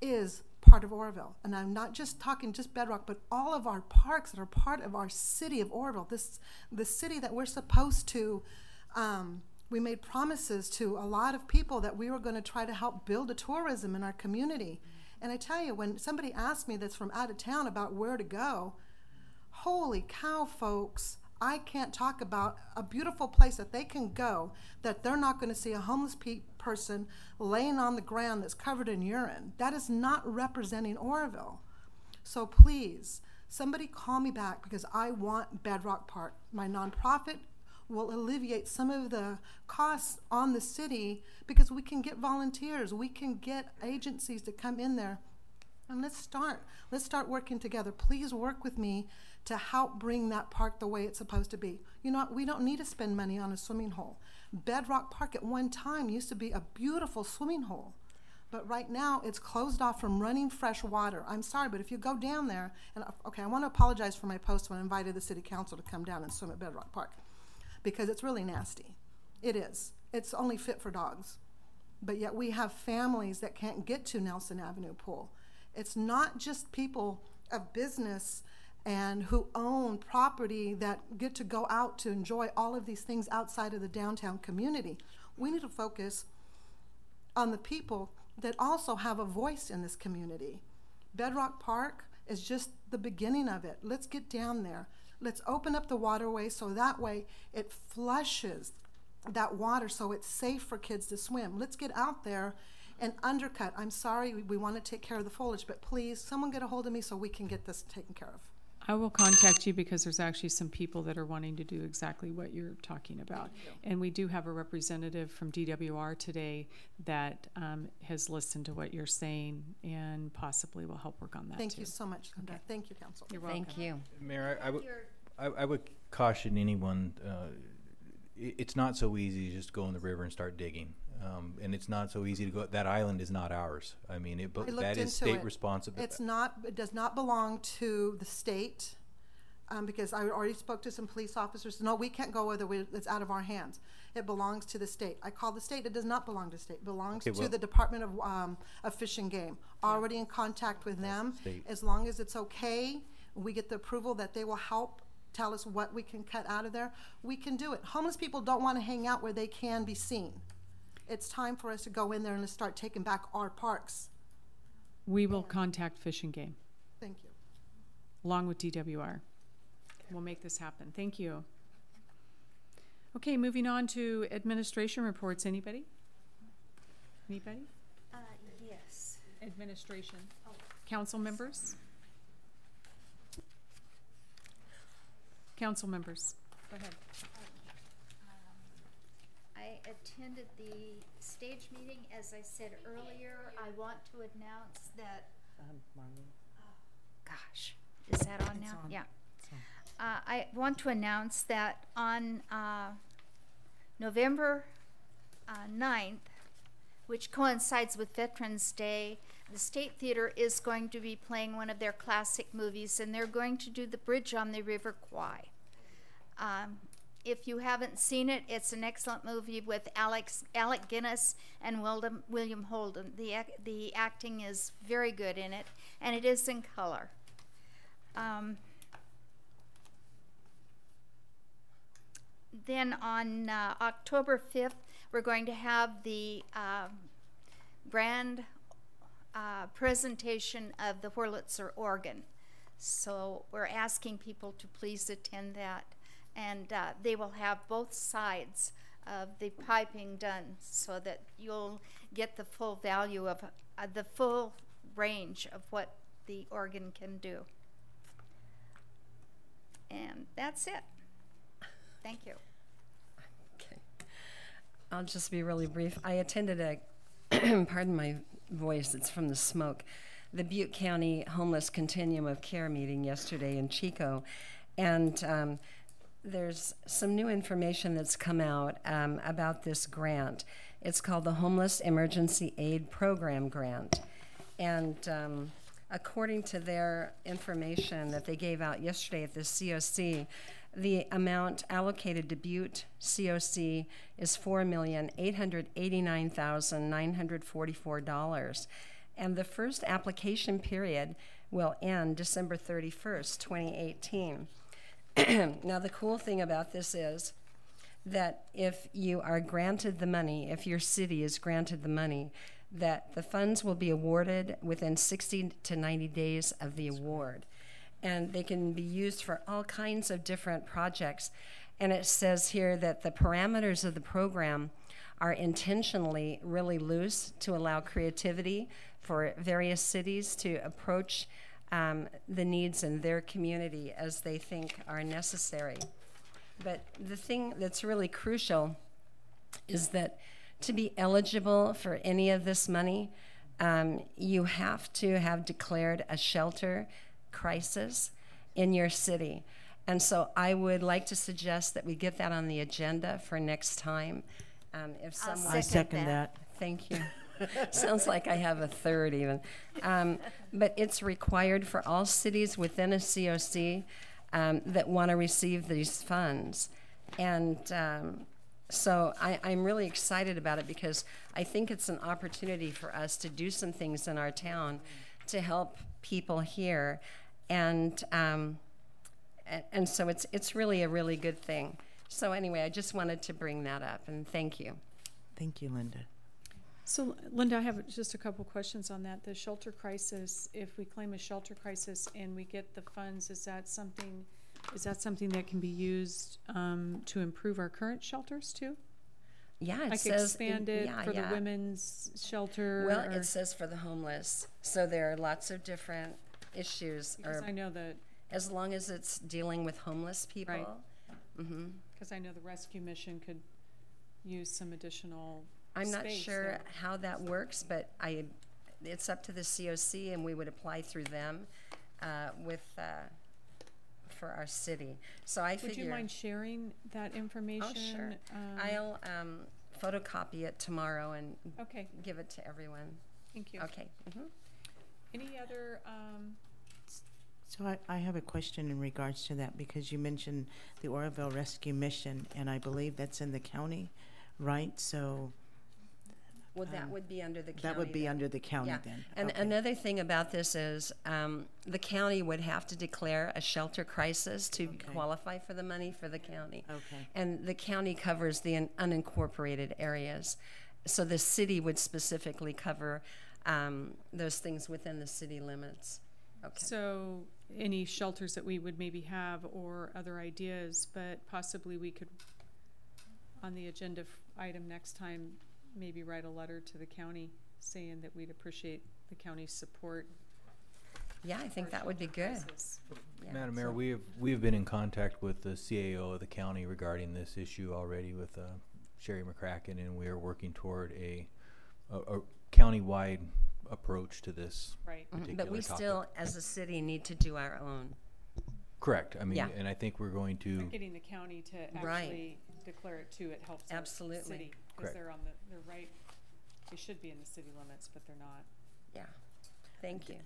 is part of Oroville. And I'm not just talking just Bedrock, but all of our parks that are part of our city of Oroville, the city that we're supposed to, we made promises to a lot of people that we were going to try to help build a tourism in our community. And I tell you, when somebody asks me that's from out of town about where to go, holy cow, folks, I can't talk about a beautiful place that they can go that they're not going to see a homeless person laying on the ground that's covered in urine. That is not representing Oroville. So please, somebody call me back because I want Bedrock Park. My nonprofit will alleviate some of the costs on the city because we can get volunteers, we can get agencies to come in there. And let's start working together. Please work with me to help bring that park the way it's supposed to be. You know what? We don't need to spend money on a swimming hole. Bedrock Park at one time used to be a beautiful swimming hole, but right now it's closed off from running fresh water. I'm sorry, but if you go down there, and okay, I want to apologize for my post when I invited the city council to come down and swim at Bedrock Park because it's really nasty. It is. It's only fit for dogs. But yet we have families that can't get to Nelson Avenue Pool. It's not just people of business and who own property that get to go out to enjoy all of these things outside of the downtown community. We need to focus on the people that also have a voice in this community. Bedrock Park is just the beginning of it. Let's get down there. Let's open up the waterway so that way it flushes that water so it's safe for kids to swim. Let's get out there and undercut. I'm sorry, we want to take care of the foliage, but please, someone get a hold of me so we can get this taken care of. I will contact you because there's actually some people that are wanting to do exactly what you're talking about. And we do have a representative from DWR today that has listened to what you're saying and possibly will help work on that Thank too. you so much, Linda. Okay. Thank you, Council. You're welcome. Thank you. Mayor, I would caution anyone, it's not so easy to just go in the river and start digging. And it's not so easy to go. That island is not ours. I mean, that is state responsibility. It's not. It does not belong to the state, because I already spoke to some police officers. No, we can't go whether it's out of our hands. It belongs to the state. I called the state. It does not belong to the state. It belongs to the Department of Fish and Game. Already in contact with them. As long as it's okay, we get the approval that they will help tell us what we can cut out of there. We can do it. Homeless people don't want to hang out where they can be seen. It's time for us to go in there and start taking back our parks. We will contact Fish and Game. Thank you. Along with DWR. We'll make this happen. Thank you. Okay, moving on to administration reports. Anybody? Anybody? Yes. Administration. Oh. Council members? Council members, go ahead. I attended the stage meeting. As I said earlier, I want to announce that, gosh, is that on now? On. Yeah. I want to announce that on November 9th, which coincides with Veterans Day, the State Theater is going to be playing one of their classic movies, and they're going to do The Bridge on the River Kwai. If you haven't seen it, it's an excellent movie with Alec Guinness and William Holden. The acting is very good in it, and it is in color. Then on October 5th, we're going to have the grand presentation of the Wurlitzer organ. So we're asking people to please attend that. And they will have both sides of the piping done so that you'll get the full value of the full range of what the organ can do. And that's it. Thank you. Okay. I'll just be really brief. I attended a, pardon my voice, it's from the smoke, the Butte County Homeless Continuum of Care meeting yesterday in Chico. And there's some new information that's come out about this grant. It's called the Homeless Emergency Aid Program Grant. And according to their information that they gave out yesterday at the COC, the amount allocated to Butte COC is $4,889,944. And the first application period will end December 31st, 2018. Now, the cool thing about this is that if you are granted the money, if your city is granted the money, that the funds will be awarded within 60 to 90 days of the award. And they can be used for all kinds of different projects. And it says here that the parameters of the program are intentionally really loose to allow creativity for various cities to approach the needs in their community as they think are necessary. But the thing that's really crucial is that to be eligible for any of this money, you have to have declared a shelter crisis in your city. And so I would like to suggest that we get that on the agenda for next time. If someone, I second that. Thank you. Sounds like I have a third even. But it's required for all cities within a COC that want to receive these funds. And so I'm really excited about it because I think it's an opportunity for us to do some things in our town to help people here. And so it's really a really good thing. So anyway, I just wanted to bring that up, and thank you. Thank you, Linda. So, Linda, I have just a couple questions on that. The shelter crisis, if we claim a shelter crisis and we get the funds, is that something that can be used to improve our current shelters too? Yeah, it like says expanded for yeah. the women's shelter. Well, it says for the homeless. So there are lots of different issues. Because I know that as long as it's dealing with homeless people. Right. Mm-hmm. Because I know the rescue mission could use some additional I'm not space sure there. how that works, but it's up to the COC, and we would apply through them for our city. So I figure. Would you mind sharing that information? Oh, sure. I'll photocopy it tomorrow and give it to everyone. Thank you. Okay. Mm-hmm. Any other? So I have a question in regards to that, because you mentioned the Oroville Rescue Mission, and I believe that's in the county, right? So. Well, that would be under the county. That would be under the county then. And okay. another thing about this is the county would have to declare a shelter crisis to qualify for the money for the county. Okay. And the county covers the unincorporated areas. So the city would specifically cover those things within the city limits. Okay. So any shelters that we would maybe have or other ideas, but possibly we could, on the agenda item next time, maybe write a letter to the county saying that we'd appreciate the county's support. Yeah, I think that would be good. Yeah, Madam Mayor, we have been in contact with the CAO of the county regarding this issue already with Sherry McCracken, and we are working toward a county-wide approach to this particular But we topic. still, as a city, need to do our own. Correct. I mean, and I think we're going to. But getting the county to actually declare it too, it helps Absolutely. the city. Because they're right, they should be in the city limits, but they're not. Yeah. Thank you.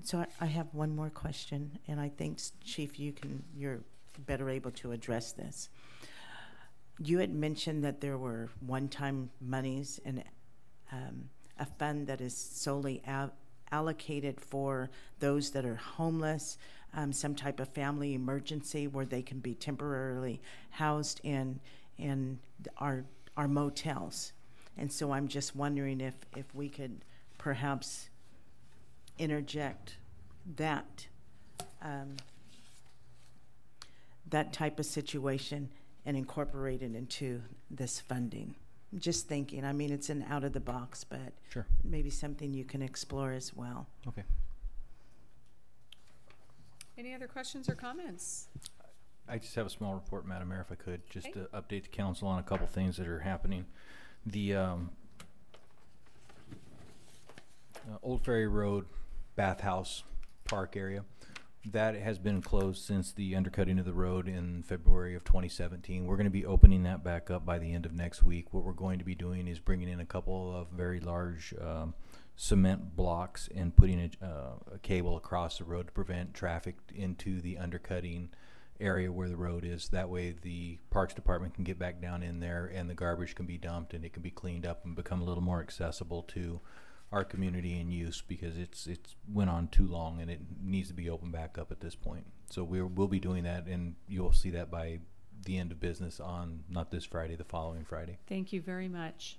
So I have one more question, and I think, Chief, you're better able to address this. You had mentioned that there were one-time monies and a fund that is solely allocated for those that are homeless, some type of family emergency where they can be temporarily housed in our motels. And so I'm just wondering if we could perhaps interject that that type of situation and incorporate it into this funding. Just thinking, I mean, it's an out of the box, but Sure. maybe something you can explore as well. Okay. Any other questions or comments? I just have a small report, Madam Mayor, if I could, just to update the council on a couple things that are happening. The Old Ferry Road Bathhouse Park area, that has been closed since the undercutting of the road in February of 2017. We're going to be opening that back up by the end of next week. What we're going to be doing is bringing in a couple of very large cement blocks and putting a cable across the road to prevent traffic into the undercutting area where the road is. That way the Parks Department can get back down in there and the garbage can be dumped and it can be cleaned up and become a little more accessible to our community in use, because it's went on too long and it needs to be opened back up at this point. So we'll be doing that, and you'll see that by the end of business on not this Friday, the following Friday. Thank you very much.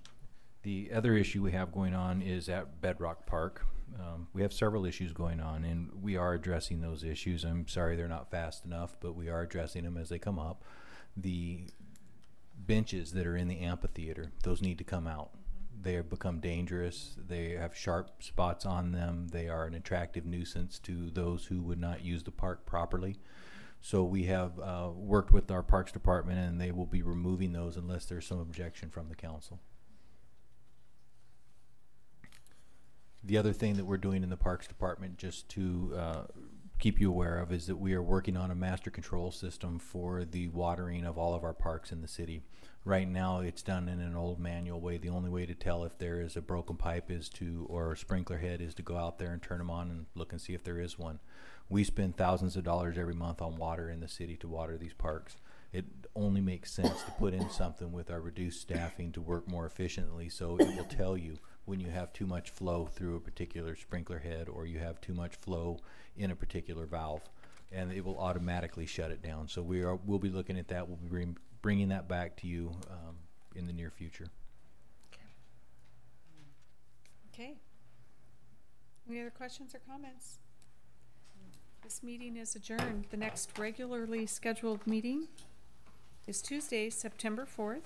The other issue we have going on is at Bedrock Park. We have several issues going on, and we are addressing those issues. I'm sorry they're not fast enough, but we are addressing them as they come up. The benches that are in the amphitheater, those need to come out. They have become dangerous. They have sharp spots on them. They are an attractive nuisance to those who would not use the park properly. So we have worked with our Parks Department, and they will be removing those unless there's some objection from the council. The other thing that we're doing in the Parks Department, just to keep you aware of, is that we are working on a master control system for the watering of all of our parks in the city. Right now it's done in an old manual way. The only way to tell if there is a broken pipe is to, or a sprinkler head, is to go out there and turn them on and look and see if there is one. We spend thousands of dollars every month on water in the city to water these parks. It only makes sense to put in something with our reduced staffing to work more efficiently, so it will tell you when you have too much flow through a particular sprinkler head or you have too much flow in a particular valve, and it will automatically shut it down. So we'll be looking at that. We'll be bringing that back to you in the near future. Okay. Any other questions or comments? This meeting is adjourned. The next regularly scheduled meeting is Tuesday, September 4th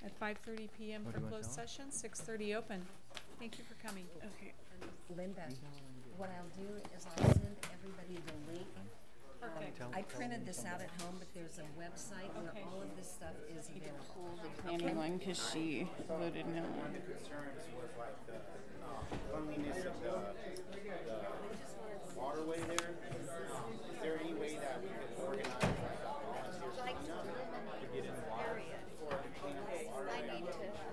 at 5:30 p.m. for closed session, 6:30 open. Thank you for coming. Okay. Linda, what I'll do is I'll send everybody the link. Perfect. I printed this out at home, but there's a website where all of this stuff is available. The planning one, because she voted no. One of the concerns was like the cleanliness of the waterway there. Is there any way that we could organize like a volunteer to get in the water or to clean up the waterway?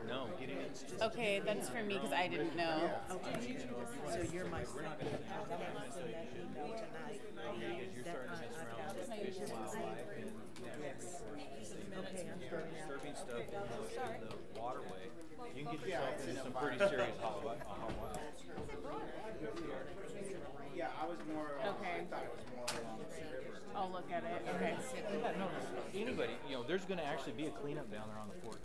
No, get in. Okay, that's for me because I didn't know. Okay, so you're my second. I'm gonna send that email tonight. Okay, I'm going out. Disturbing stuff in the waterway. You can get yourself into some pretty serious hot water. Yeah, I was more. Okay. I thought it was more along the river. I'll look at it. Okay. Yeah, no, anybody, there's going to actually be a cleanup down there on the 14th.